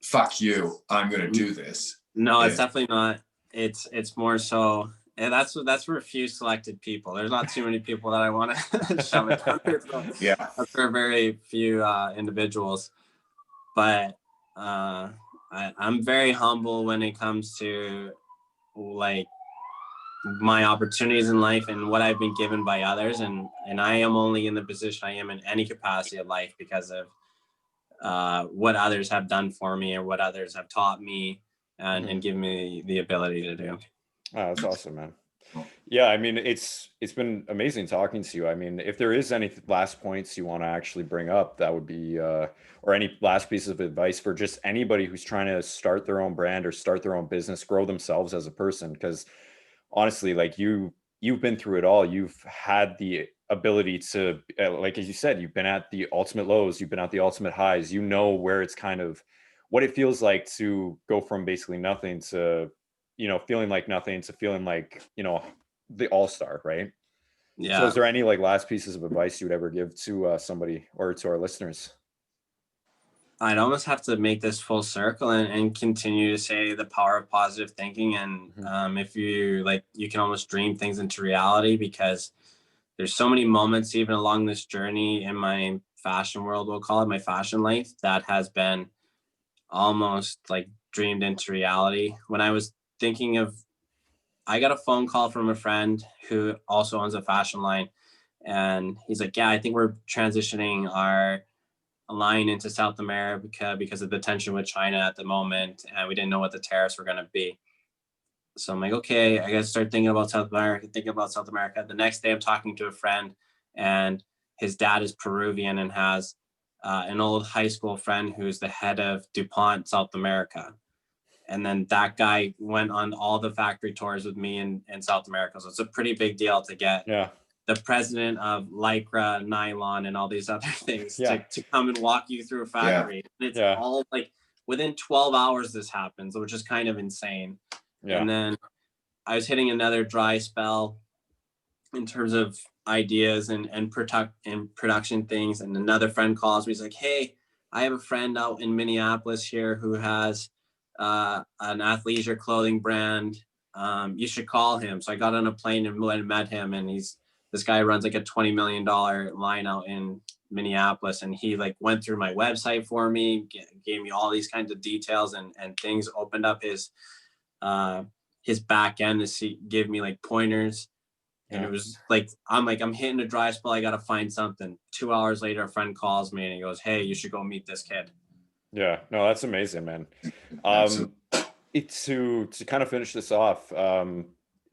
[SPEAKER 2] fuck you, I'm going to do this.
[SPEAKER 3] No, it's definitely not. It's more so, and that's for a few selected people. There's not too many people that I want to shove it down their throat.
[SPEAKER 2] Yeah,
[SPEAKER 3] that's for very few individuals. But I'm very humble when it comes to like my opportunities in life and what I've been given by others, and I am only in the position I am in any capacity of life because of what others have done for me or what others have taught me and given me the ability to do.
[SPEAKER 1] Oh, that's awesome, man. Yeah, I mean, it's been amazing talking to you. I mean, if there is any last points you want to actually bring up, that would be, or any last pieces of advice for just anybody who's trying to start their own brand or start their own business, grow themselves as a person. Because honestly, like you've been through it all. You've had the ability to, like, as you said, you've been at the ultimate lows, you've been at the ultimate highs. You know where it's kind of what it feels like to go from basically nothing to, you know, feeling like nothing to feeling like, you know, the all-star, right?
[SPEAKER 3] Yeah.
[SPEAKER 1] So is there any like last pieces of advice you would ever give to somebody or to our listeners?
[SPEAKER 3] I'd almost have to make this full circle and continue to say the power of positive thinking. And if you like, you can almost dream things into reality, because there's so many moments even along this journey in my fashion world, we'll call it my fashion life, that has been almost like dreamed into reality. When I was thinking of, I got a phone call from a friend who also owns a fashion line, and he's like, yeah, I think we're transitioning our line into South America because of the tension with China at the moment, and we didn't know what the tariffs were going to be. So I'm like, okay, I got to start thinking about South America. The next day I'm talking to a friend, and his dad is Peruvian and has an old high school friend who's the head of DuPont South America. And then that guy went on all the factory tours with me in South America. So it's a pretty big deal to get the president of Lycra, nylon, and all these other things to come and walk you through a factory. And it's all like within 12 hours this happens, which is kind of insane. And then I was hitting another dry spell in terms of ideas and production things. And another friend calls me. He's like, hey, I have a friend out in Minneapolis here who has an athleisure clothing brand. You should call him. So I got on a plane and met him. And this guy runs like a $20 million line out in Minneapolis. And he like went through my website for me, gave me all these kinds of details and things, opened up his back end to give me like pointers. And it was like, I'm hitting a dry spell. I got to find something. 2 hours later, a friend calls me and he goes, hey, you should go meet this kid.
[SPEAKER 1] Yeah, no, that's amazing, man. To kind of finish this off.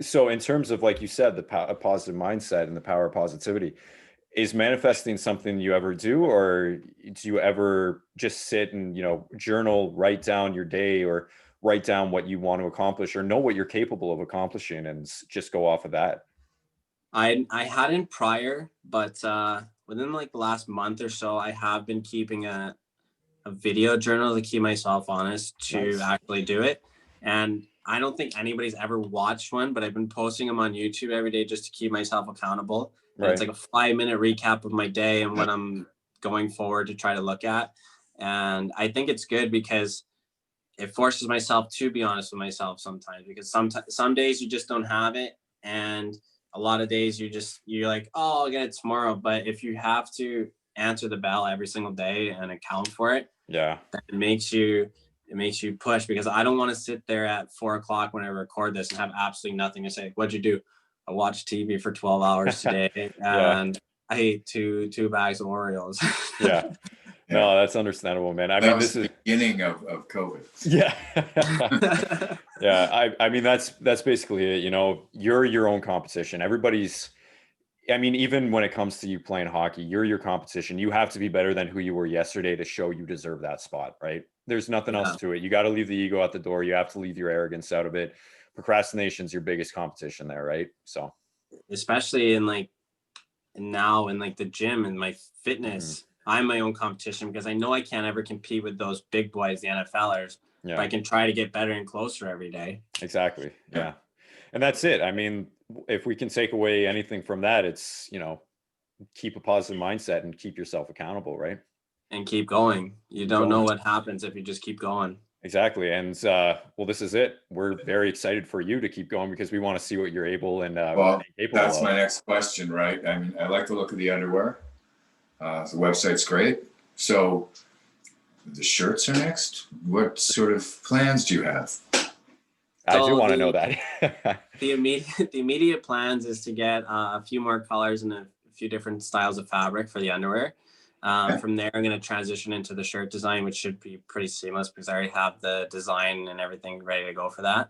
[SPEAKER 1] So in terms of, like you said, a positive mindset and the power of positivity, is manifesting something you ever do, or do you ever just sit and, journal, write down your day, or write down what you want to accomplish, or know what you're capable of accomplishing and just go off of that?
[SPEAKER 3] I hadn't prior, but within like the last month or so, I have been keeping a video journal to keep myself honest to actually do it. And I don't think anybody's ever watched one, but I've been posting them on YouTube every day just to keep myself accountable. And it's like a 5-minute recap of my day and what I'm going forward to try to look at. And I think it's good because it forces myself to be honest with myself sometimes, because some days you just don't have it. And a lot of days you're like, oh, I'll get it tomorrow. But if you have to answer the bell every single day and account for it, it makes you push, because I don't want to sit there at 4:00 when I record this and have absolutely nothing to say. What'd you do? I watched TV for 12 hours today and I ate two bags of Oreos.
[SPEAKER 1] No, that's understandable, man. I mean, this is the
[SPEAKER 2] beginning of COVID.
[SPEAKER 1] I mean, that's basically it. You're your own competition. I mean, even when it comes to you playing hockey, you're your competition. You have to be better than who you were yesterday to show you deserve that spot, right? There's nothing else to it. You got to leave the ego at the door. You have to leave your arrogance out of it. Procrastination's your biggest competition there, right? So,
[SPEAKER 3] especially in like now in like the gym and my fitness, I'm my own competition, because I know I can't ever compete with those big boys, the NFLers, but I can try to get better and closer every day.
[SPEAKER 1] Exactly. Yeah. And that's it. I mean, if we can take away anything from that, it's, keep a positive mindset and keep yourself accountable, right?
[SPEAKER 3] And keep going. You don't know what happens if you just keep going.
[SPEAKER 1] Exactly. And well, this is it. We're very excited for you to keep going, because we want to see what you're able and capable
[SPEAKER 2] that's
[SPEAKER 1] of.
[SPEAKER 2] My next question, right? I mean, I like the look of the underwear. The website's great. So the shirts are next. What sort of plans do you have?
[SPEAKER 1] I do want to know that.
[SPEAKER 3] The immediate plans is to get a few more colors and a few different styles of fabric for the underwear. From there, I'm going to transition into the shirt design, which should be pretty seamless because I already have the design and everything ready to go for that.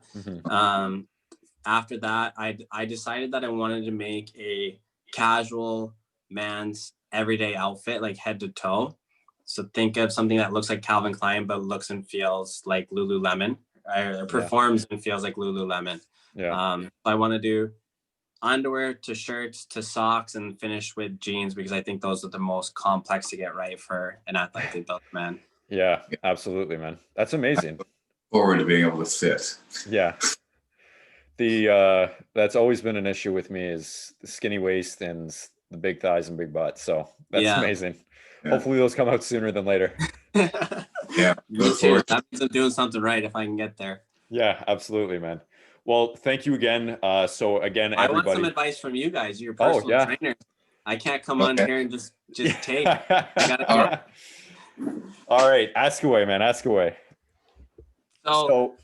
[SPEAKER 3] After that, I decided that I wanted to make a casual man's everyday outfit, like head to toe. So think of something that looks like Calvin Klein, but looks and feels like Lululemon, or performs and feels like Lululemon. I want to do underwear to shirts to socks and finish with jeans, because I think those are the most complex to get right for an athletically built man.
[SPEAKER 1] Yeah, absolutely, man. That's amazing.
[SPEAKER 2] Forward to being able to fit.
[SPEAKER 1] Yeah. That's always been an issue with me, is the skinny waist and the big thighs and big butts. So that's amazing. Hopefully those come out sooner than later.
[SPEAKER 3] Me too. That means I'm doing something right if I can get there.
[SPEAKER 1] Yeah, absolutely, man. Well, thank you again. So again, everybody,
[SPEAKER 3] I want some advice from you guys. You're personal trainers. I can't come on here and just take. I gotta
[SPEAKER 1] All right, ask away, man. Ask away.
[SPEAKER 3] So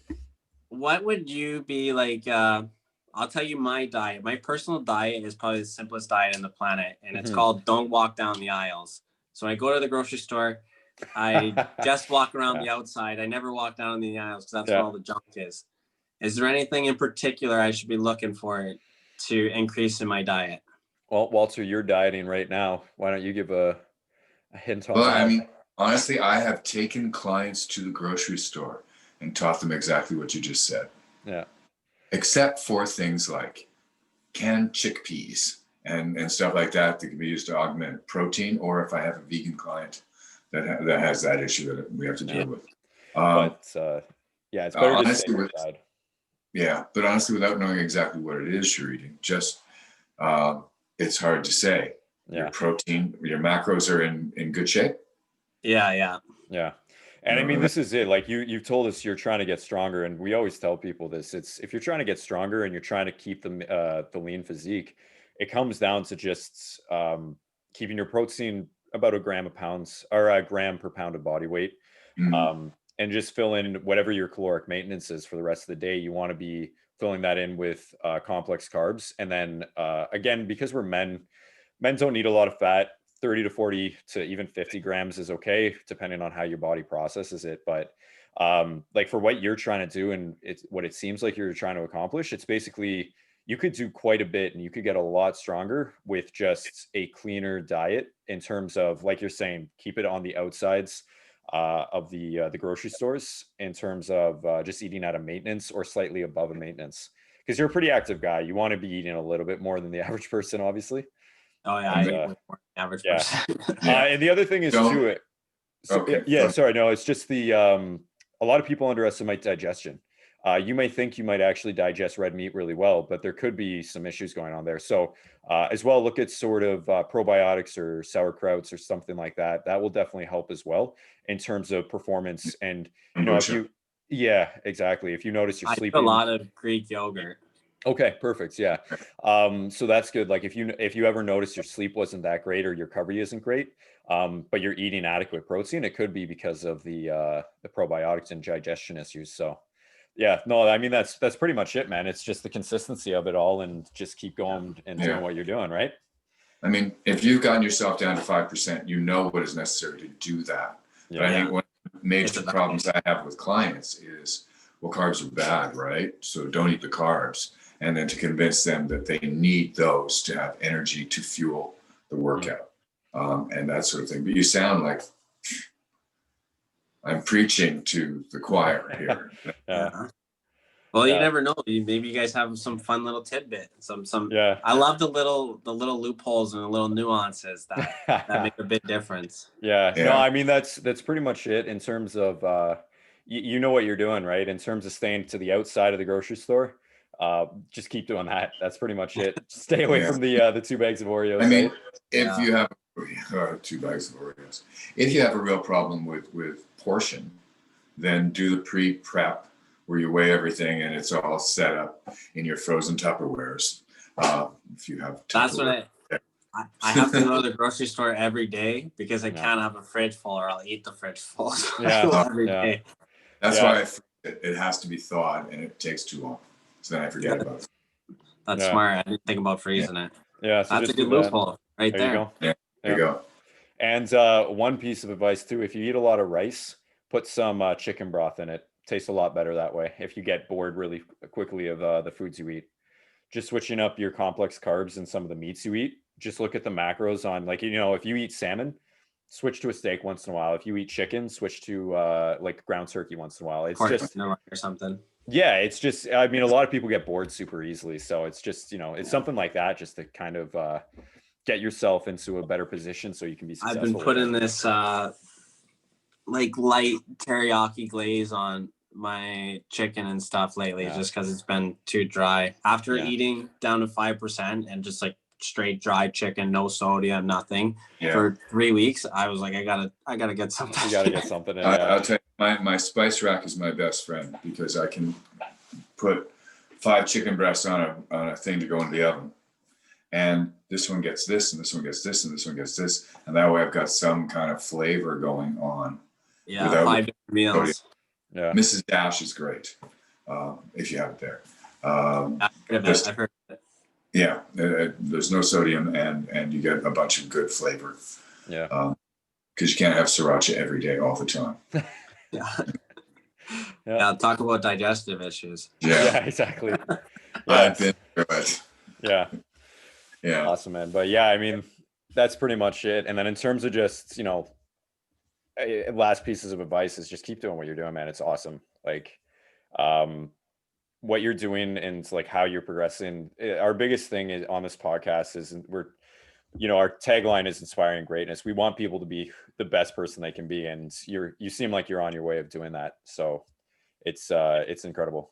[SPEAKER 3] what would you be like? I'll tell you my diet. My personal diet is probably the simplest diet on the planet, and it's called don't walk down the aisles. So when I go to the grocery store, I just walk around the outside. I never walk down the aisles because that's where all the junk is. Is there anything in particular I should be looking for to increase in my diet?
[SPEAKER 1] Well, Walter, you're dieting right now. Why don't you give a hint on
[SPEAKER 2] Well,
[SPEAKER 1] that?
[SPEAKER 2] I mean, honestly, I have taken clients to the grocery store and taught them exactly what you just said.
[SPEAKER 1] Yeah.
[SPEAKER 2] Except for things like canned chickpeas and stuff like that that can be used to augment protein, or if I have a vegan client that has that issue that we have to deal with.
[SPEAKER 1] But yeah, it's better to stay inside.
[SPEAKER 2] Yeah, but honestly, without knowing exactly what it is you're eating, just it's hard to say. Your protein, your macros are in good shape.
[SPEAKER 3] Yeah.
[SPEAKER 1] And I mean, this is it. Like you've told us you're trying to get stronger, and we always tell people this. It's if you're trying to get stronger and you're trying to keep the lean physique, it comes down to just keeping your protein about a gram per pound of body weight, and just fill in whatever your caloric maintenance is for the rest of the day. You want to be filling that in with complex carbs, and then again, because we're men don't need a lot of fat. 30 to 40 to even 50 grams is okay, depending on how your body processes it. But like for what you're trying to do and it's what it seems like you're trying to accomplish, it's basically you could do quite a bit and you could get a lot stronger with just a cleaner diet in terms of, like you're saying, keep it on the outsides of the grocery stores in terms of just eating at a maintenance or slightly above a maintenance. Because you're a pretty active guy. You want to be eating a little bit more than the average person, obviously.
[SPEAKER 3] Oh yeah, I eat more than average person.
[SPEAKER 1] And the other thing is too. Sorry, no, it's just the a lot of people underestimate digestion. You may think you might actually digest red meat really well, but there could be some issues going on there. So as well, look at sort of probiotics or sauerkrauts or something like that. That will definitely help as well in terms of performance. And you know, exactly. If you notice you're sleeping,
[SPEAKER 3] a lot of Greek yogurt.
[SPEAKER 1] Okay, perfect. Yeah. So that's good. Like if you ever notice your sleep wasn't that great or your recovery isn't great, but you're eating adequate protein, it could be because of the probiotics and digestion issues. So yeah, no, I mean that's pretty much it, man. It's just the consistency of it all and just keep going and doing what you're doing, right?
[SPEAKER 2] I mean, if you've gotten yourself down to 5%, you know what is necessary to do that. But I think one of the major problems I have with clients is, well, carbs are bad, right? So don't eat the carbs. And then to convince them that they need those to have energy to fuel the workout and that sort of thing. But you sound like I'm preaching to the choir here.
[SPEAKER 3] Well, you never know. Maybe you guys have some fun little tidbit. I love the little loopholes and the little nuances that make a big difference.
[SPEAKER 1] No, I mean that's pretty much it in terms of you know what you're doing, right? In terms of staying to the outside of the grocery store. Just keep doing that. That's pretty much it. Stay away from the 2 bags of Oreos.
[SPEAKER 2] I mean, if you have 2 bags of Oreos, if you have a real problem with portion, then do the pre-prep where you weigh everything and it's all set up in your frozen Tupperwares. If you have
[SPEAKER 3] that's what I have to go to the grocery store every day because I can't have a fridge full or I'll eat the fridge full. Every day.
[SPEAKER 2] That's why it has to be thawed and it takes too long. So then I forget about it.
[SPEAKER 3] That's smart. I didn't think about freezing it.
[SPEAKER 1] Yeah, so
[SPEAKER 3] that's a good loophole right there.
[SPEAKER 1] You go.
[SPEAKER 2] There you go.
[SPEAKER 1] And one piece of advice too: if you eat a lot of rice, put some chicken broth in it. Tastes a lot better that way. If you get bored really quickly of the foods you eat, just switching up your complex carbs and some of the meats you eat. Just look at the macros on, like, you know, if you eat salmon, switch to a steak once in a while. If you eat chicken, switch to like ground turkey once in a while. It's just
[SPEAKER 3] or something.
[SPEAKER 1] Yeah, it's just, I mean, a lot of people get bored super easily. So it's just, you know, it's something like that just to kind of get yourself into a better position so you can be successful.
[SPEAKER 3] I've been putting this like light teriyaki glaze on my chicken and stuff lately just because it's been too dry. After eating down to 5% and just like straight dried chicken, no sodium, nothing for 3 weeks, I was like, I gotta get something.
[SPEAKER 1] You gotta get something in.
[SPEAKER 2] I'll tell you, my spice rack is my best friend because I can put 5 chicken breasts on a thing to go in the oven, and this one gets this, and this one gets this, and this one gets this, and that way I've got some kind of flavor going on.
[SPEAKER 3] 5 different meals.
[SPEAKER 1] Yeah.
[SPEAKER 2] Mrs. Dash is great if you have it there.
[SPEAKER 3] I've heard of it.
[SPEAKER 2] Yeah, there's no sodium and you get a bunch of good flavor.
[SPEAKER 1] Yeah.
[SPEAKER 2] Because you can't have sriracha every day all the time.
[SPEAKER 3] Yeah.
[SPEAKER 1] Yeah.
[SPEAKER 3] Yeah, talk about digestive issues.
[SPEAKER 1] Yeah, exactly. Yeah,
[SPEAKER 2] I've been through it.
[SPEAKER 1] Yeah.
[SPEAKER 2] Yeah.
[SPEAKER 1] Awesome, man. But yeah, I mean, that's pretty much it. And then in terms of just, last pieces of advice is just keep doing what you're doing, man. It's awesome. Like, what you're doing and like how you're progressing. Our biggest thing is on this podcast is our tagline is inspiring greatness. We want people to be the best person they can be. And you seem like you're on your way of doing that. So it's incredible.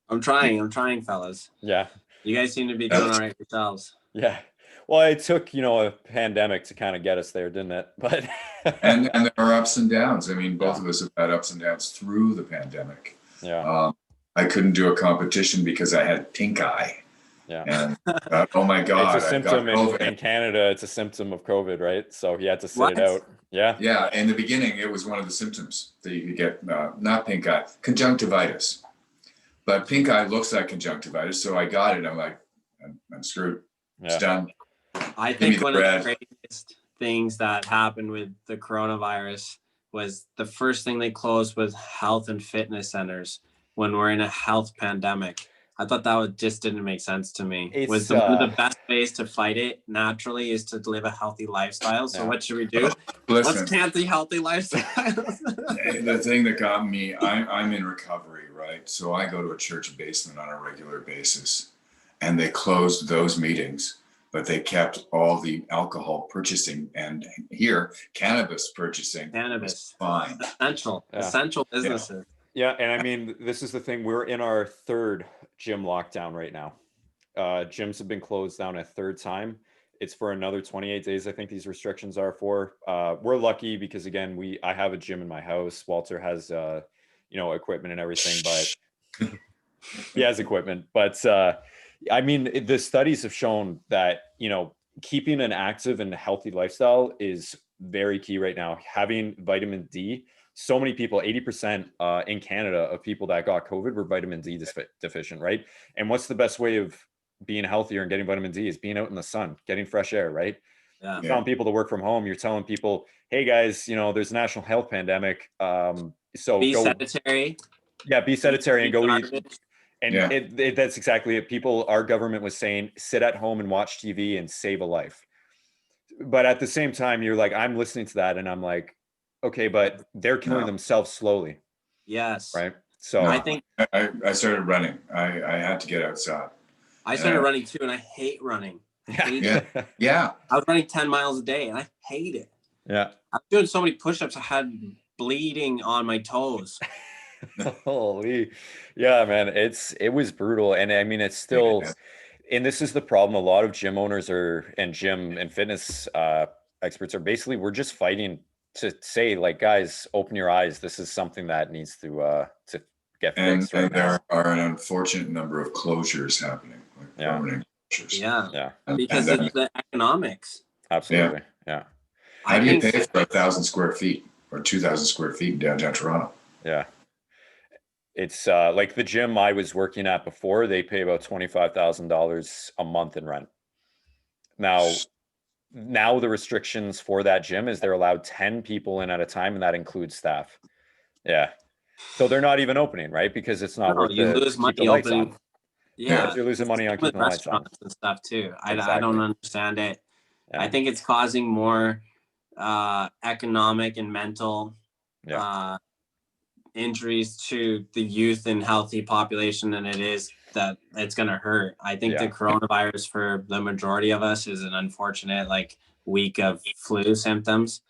[SPEAKER 3] I'm trying, fellas.
[SPEAKER 1] Yeah.
[SPEAKER 3] You guys seem to be doing all right yourselves.
[SPEAKER 1] Yeah. Well, it took, a pandemic to kind of get us there, didn't it? But
[SPEAKER 2] and there are ups and downs. I mean, both of us have had ups and downs through the pandemic.
[SPEAKER 1] Yeah.
[SPEAKER 2] I couldn't do a competition because I had pink eye.
[SPEAKER 1] Yeah.
[SPEAKER 2] And oh my God.
[SPEAKER 1] It's a symptom in Canada. It's a symptom of COVID, right? So he had to sit it out. Yeah.
[SPEAKER 2] Yeah. In the beginning, it was one of the symptoms that you could get, not pink eye, conjunctivitis. But pink eye looks like conjunctivitis. So I got it. I'm like, I'm screwed. It's done.
[SPEAKER 3] I think one of the craziest things that happened with the coronavirus was the first thing they closed was health and fitness centers when we're in a health pandemic. I thought that just didn't make sense to me. One of the best ways to fight it naturally is to live a healthy lifestyle. So what should we do?
[SPEAKER 2] Listen,
[SPEAKER 3] let's cancel healthy lifestyles.
[SPEAKER 2] The thing that got me, I'm in recovery, right? So I go to a church basement on a regular basis, and they closed those meetings, but they kept all the alcohol purchasing and here cannabis purchasing.
[SPEAKER 3] Cannabis,
[SPEAKER 2] fine,
[SPEAKER 3] essential businesses.
[SPEAKER 1] Yeah, and I mean, this is the thing. We're in our third gym lockdown right now. Gyms have been closed down a third time. It's for another 28 days. I think these restrictions are for. We're lucky because again, I have a gym in my house. Walter has, equipment and everything, but he has equipment. But I mean, the studies have shown that keeping an active and healthy lifestyle is very key right now. Having vitamin D. So many people, 80% in Canada of people that got COVID were vitamin D deficient, right? And what's the best way of being healthier and getting vitamin D is being out in the sun, getting fresh air, right?
[SPEAKER 3] Yeah.
[SPEAKER 1] You're telling people to work from home. You're telling people, hey guys, there's a national health pandemic. So
[SPEAKER 3] be sedentary.
[SPEAKER 1] Yeah, be sedentary and go eat. And that's exactly it. Our government was saying, sit at home and watch TV and save a life. But at the same time, you're like, I'm listening to that and I'm like, okay, but they're killing themselves slowly.
[SPEAKER 3] Yes.
[SPEAKER 1] Right. So
[SPEAKER 2] I think I started running. I had to get outside.
[SPEAKER 3] I started running too, and I hate running.
[SPEAKER 2] Yeah.
[SPEAKER 3] I was running 10 miles a day, and I hate it.
[SPEAKER 1] Yeah.
[SPEAKER 3] I was doing so many push-ups, I had bleeding on my toes.
[SPEAKER 1] Holy, yeah, man, it was brutal, and I mean, it's still. And this is the problem. A lot of gym owners and gym and fitness experts are basically, we're just fighting to say, like, guys, open your eyes. This is something that needs to get fixed.
[SPEAKER 2] And there are an unfortunate number of closures happening, like permanent closures.
[SPEAKER 3] Yeah. Because of the economics.
[SPEAKER 1] Absolutely. Yeah.
[SPEAKER 2] How do you pay for 1,000 square feet or 2,000 square feet in downtown Toronto?
[SPEAKER 1] Yeah. It's like the gym I was working at before, they pay about $25,000 a month in rent. Now the restrictions for that gym is they're allowed 10 people in at a time, and that includes staff. Yeah. So they're not even opening, right? Because it's not worth it.
[SPEAKER 3] You lose money opening.
[SPEAKER 1] Yeah. You're losing money on keeping the lights on.
[SPEAKER 3] And stuff too.
[SPEAKER 1] Exactly.
[SPEAKER 3] I don't understand it. Yeah. I think it's causing more economic and mental injuries to the youth and healthy population than it is that it's going to hurt. I think the coronavirus for the majority of us is an unfortunate week of flu symptoms.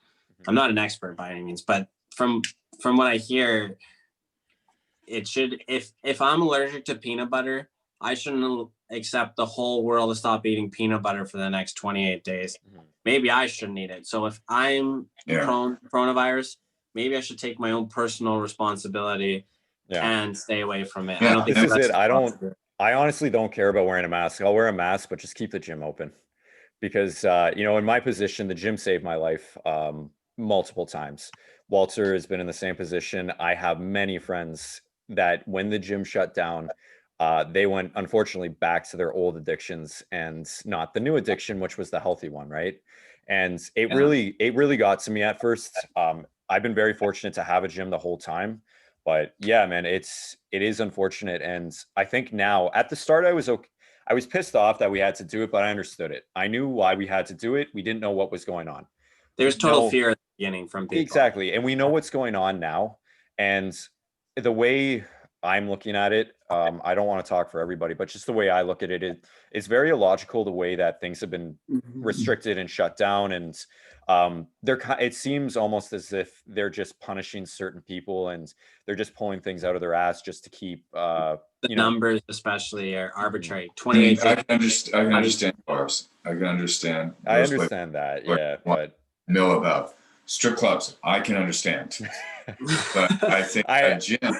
[SPEAKER 3] I'm not an expert by any means, but from what I hear, it should, if I'm allergic to peanut butter, I shouldn't accept the whole world to stop eating peanut butter for the next 28 days. Maybe I shouldn't eat it. So if I'm prone to coronavirus, maybe I should take my own personal responsibility and stay away from it.
[SPEAKER 2] Yeah.
[SPEAKER 3] I don't think
[SPEAKER 1] this is it. I honestly don't care about wearing a mask. I'll wear a mask, but just keep the gym open because, in my position, the gym saved my life multiple times. Walter has been in the same position. I have many friends that when the gym shut down, they went unfortunately back to their old addictions and not the new addiction, which was the healthy one, right? And it really got to me at first. I've been very fortunate to have a gym the whole time, but yeah, man, it is unfortunate. And I think now at the start I was okay. I was pissed off that we had to do it, but I understood it. I knew why we had to do it. We didn't know what was going on.
[SPEAKER 3] There's total fear at the beginning from people.
[SPEAKER 1] Exactly. And we know what's going on now. And the way I'm looking at it, I don't want to talk for everybody, but just the way I look at it, it's very illogical the way that things have been restricted and shut down. And it seems almost as if they're just punishing certain people and they're just pulling things out of their ass just to keep
[SPEAKER 3] the numbers especially are arbitrary.
[SPEAKER 2] I mean,
[SPEAKER 3] 28
[SPEAKER 2] I can understand bars. I can understand.
[SPEAKER 1] I understand that, yeah, but
[SPEAKER 2] know about strip clubs. I can understand, but I think a gym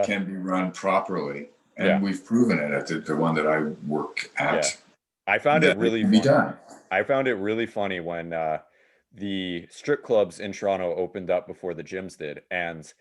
[SPEAKER 2] can be run properly, and we've proven it at the one that I work at.
[SPEAKER 1] Yeah. I found it really
[SPEAKER 2] funny.
[SPEAKER 1] I found it really funny when the strip clubs in Toronto opened up before the gyms did, and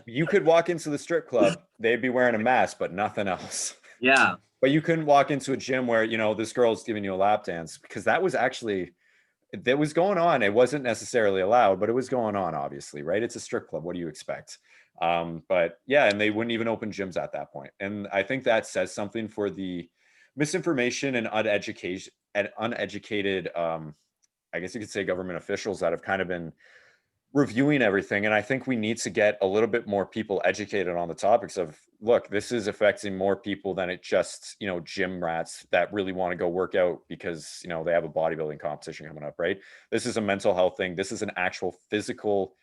[SPEAKER 1] you could walk into the strip club, they'd be wearing a mask, but nothing else.
[SPEAKER 3] Yeah.
[SPEAKER 1] But you couldn't walk into a gym where, this girl's giving you a lap dance, because that was going on. It wasn't necessarily allowed, but it was going on, obviously, right? It's a strip club. What do you expect? But yeah, and they wouldn't even open gyms at that point. And I think that says something for the misinformation and uneducated, I guess you could say, government officials that have kind of been reviewing everything. And I think we need to get a little bit more people educated on the topics of, look, this is affecting more people than it just, gym rats that really want to go work out because, they have a bodybuilding competition coming up, right? This is a mental health thing. This is an actual physical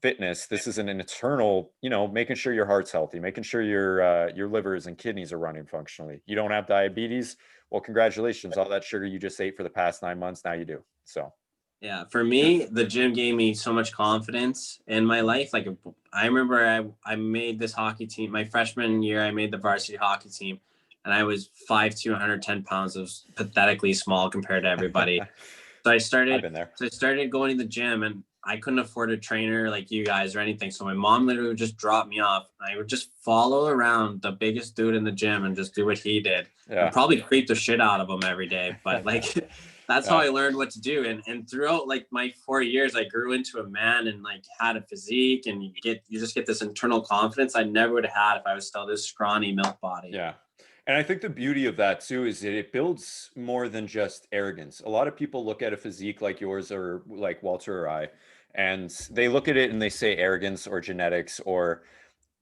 [SPEAKER 1] fitness. This is an internal, making sure your heart's healthy, making sure your livers and kidneys are running functionally. You don't have diabetes. Well, congratulations. All that sugar you just ate for the past 9 months, now you do. So
[SPEAKER 3] yeah, for me, the gym gave me so much confidence in my life. Like, I remember I made this hockey team my freshman year. I made the varsity hockey team, and I was 5'2", 110 pounds. It was pathetically small compared to everybody. So I started going to the gym, and I couldn't afford a trainer like you guys or anything. So my mom literally would just drop me off. I would just follow around the biggest dude in the gym and just do what he did. Yeah. And probably creep the shit out of him every day. But like, that's how I learned what to do. And throughout like my 4 years, I grew into a man and like had a physique, and you just get this internal confidence I never would have had if I was still this scrawny milk body.
[SPEAKER 1] Yeah. And I think the beauty of that too is that it builds more than just arrogance. A lot of people look at a physique like yours or like Walter or I, and they look at it and they say arrogance or genetics or,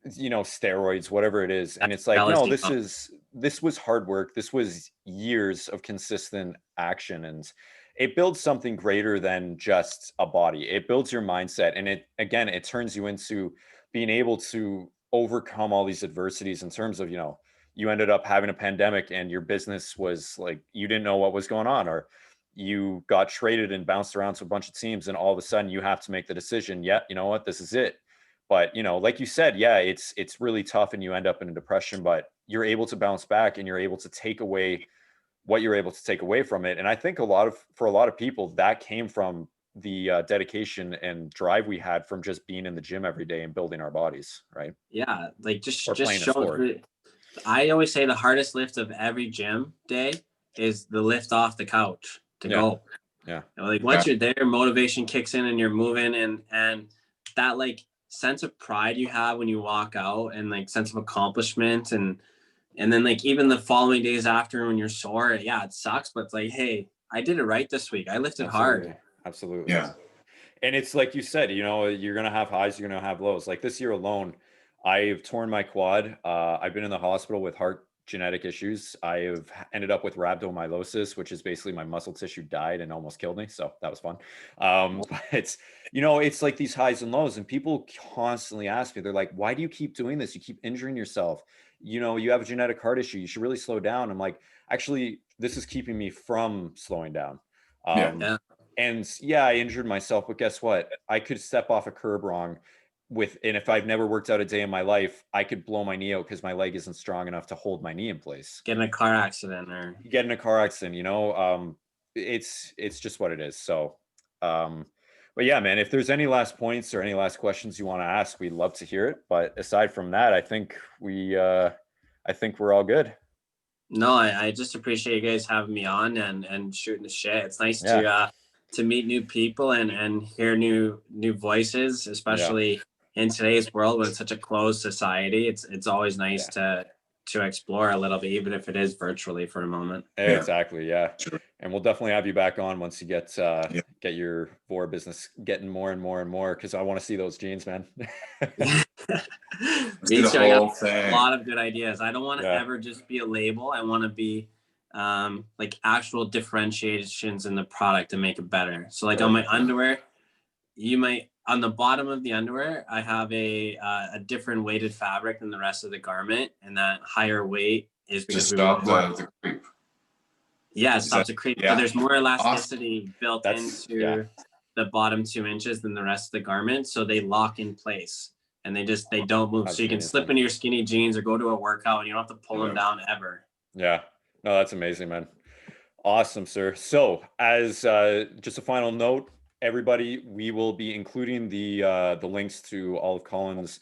[SPEAKER 1] steroids, whatever it is. And it's like, no, this was hard work. This was years of consistent action, and it builds something greater than just a body. It builds your mindset. And it turns you into being able to overcome all these adversities in terms of, you ended up having a pandemic and your business was like, you didn't know what was going on, or you got traded and bounced around to a bunch of teams, and all of a sudden you have to make the decision. Yeah, you know what, this is it. But, like you said, yeah, it's really tough and you end up in a depression, but you're able to bounce back and you're able to take away what you're able to take away from it. And I think for a lot of people, that came from the dedication and drive we had from just being in the gym every day and building our bodies, right?
[SPEAKER 3] Yeah, like just show. I always say the hardest lift of every gym day is the lift off the couch to go.
[SPEAKER 1] Yeah.
[SPEAKER 3] Like once you're there, motivation kicks in and you're moving, and that like sense of pride you have when you walk out, and like sense of accomplishment, and then like even the following days after when you're sore, yeah, it sucks, but it's like, hey, I did it right this week. I lifted hard.
[SPEAKER 1] Absolutely.
[SPEAKER 2] Yeah.
[SPEAKER 1] And it's like you said, you're going to have highs, you're going to have lows. Like this year alone, I've torn my quad. I've been in the hospital with heart genetic issues. I have ended up with rhabdomyolysis, which is basically my muscle tissue died and almost killed me. So that was fun. But it's like these highs and lows, and people constantly ask me, they're like, why do you keep doing this? You keep injuring yourself. You have a genetic heart issue. You should really slow down. I'm like, actually, this is keeping me from slowing down. And yeah, I injured myself, but guess what? I could step off a curb wrong and if I've never worked out a day in my life, I could blow my knee out because my leg isn't strong enough to hold my knee in place.
[SPEAKER 3] Get in a car accident
[SPEAKER 1] it's just what it is. So, But yeah, man, if there's any last points or any last questions you want to ask, we'd love to hear it. But aside from that, I think we're all good.
[SPEAKER 3] No, I just appreciate you guys having me on and shooting the shit. It's nice
[SPEAKER 1] Yeah.
[SPEAKER 3] to meet new people and hear new voices, especially in today's world when it's such a closed society. It's always nice to explore a little bit, even if it is virtually for a moment.
[SPEAKER 1] Exactly. Yeah.
[SPEAKER 2] Sure.
[SPEAKER 1] And we'll definitely have you back on once you get
[SPEAKER 2] Yeah.
[SPEAKER 1] get your VOR business getting more and more and more, because I want to see those jeans, man.
[SPEAKER 3] Me
[SPEAKER 2] the
[SPEAKER 3] too. I got
[SPEAKER 2] whole thing.
[SPEAKER 3] a lot of good ideas. I don't want to
[SPEAKER 1] Yeah.
[SPEAKER 3] ever just be a label. I want to be like actual differentiations in the product to make it better. So like on my underwear, you might on the bottom of the underwear, I have a different weighted fabric than the rest of the garment, and that higher weight is because
[SPEAKER 2] Just
[SPEAKER 3] we want
[SPEAKER 2] stop
[SPEAKER 3] more.
[SPEAKER 2] the creep.
[SPEAKER 3] Yeah, it stops the creep.
[SPEAKER 2] Yeah.
[SPEAKER 3] But there's more elasticity built
[SPEAKER 1] That's-
[SPEAKER 3] into the bottom 2 inches than the rest of the garment, so they lock in place and they don't move.
[SPEAKER 1] That's
[SPEAKER 3] so you can
[SPEAKER 1] amazing.
[SPEAKER 3] slip into your skinny jeans or go to a workout and you don't have to pull them down ever.
[SPEAKER 1] Yeah. No, that's amazing, man. Awesome, sir. So as just a final note, everybody, we will be including the links to all of Colin's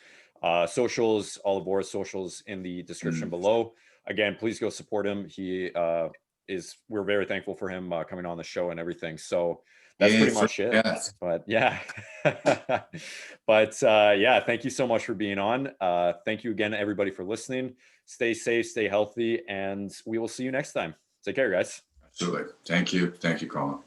[SPEAKER 1] socials, all of VOR's socials in the description below. Again, please go support him. We're very thankful for him coming on the show and everything. So that's pretty much it.
[SPEAKER 2] Yes.
[SPEAKER 1] But yeah. But yeah, thank you so much for being on. Thank you again, everybody, for listening. Stay safe, stay healthy, and we will see you next time. Take care, guys.
[SPEAKER 2] Absolutely. Thank you. Thank you, Colin.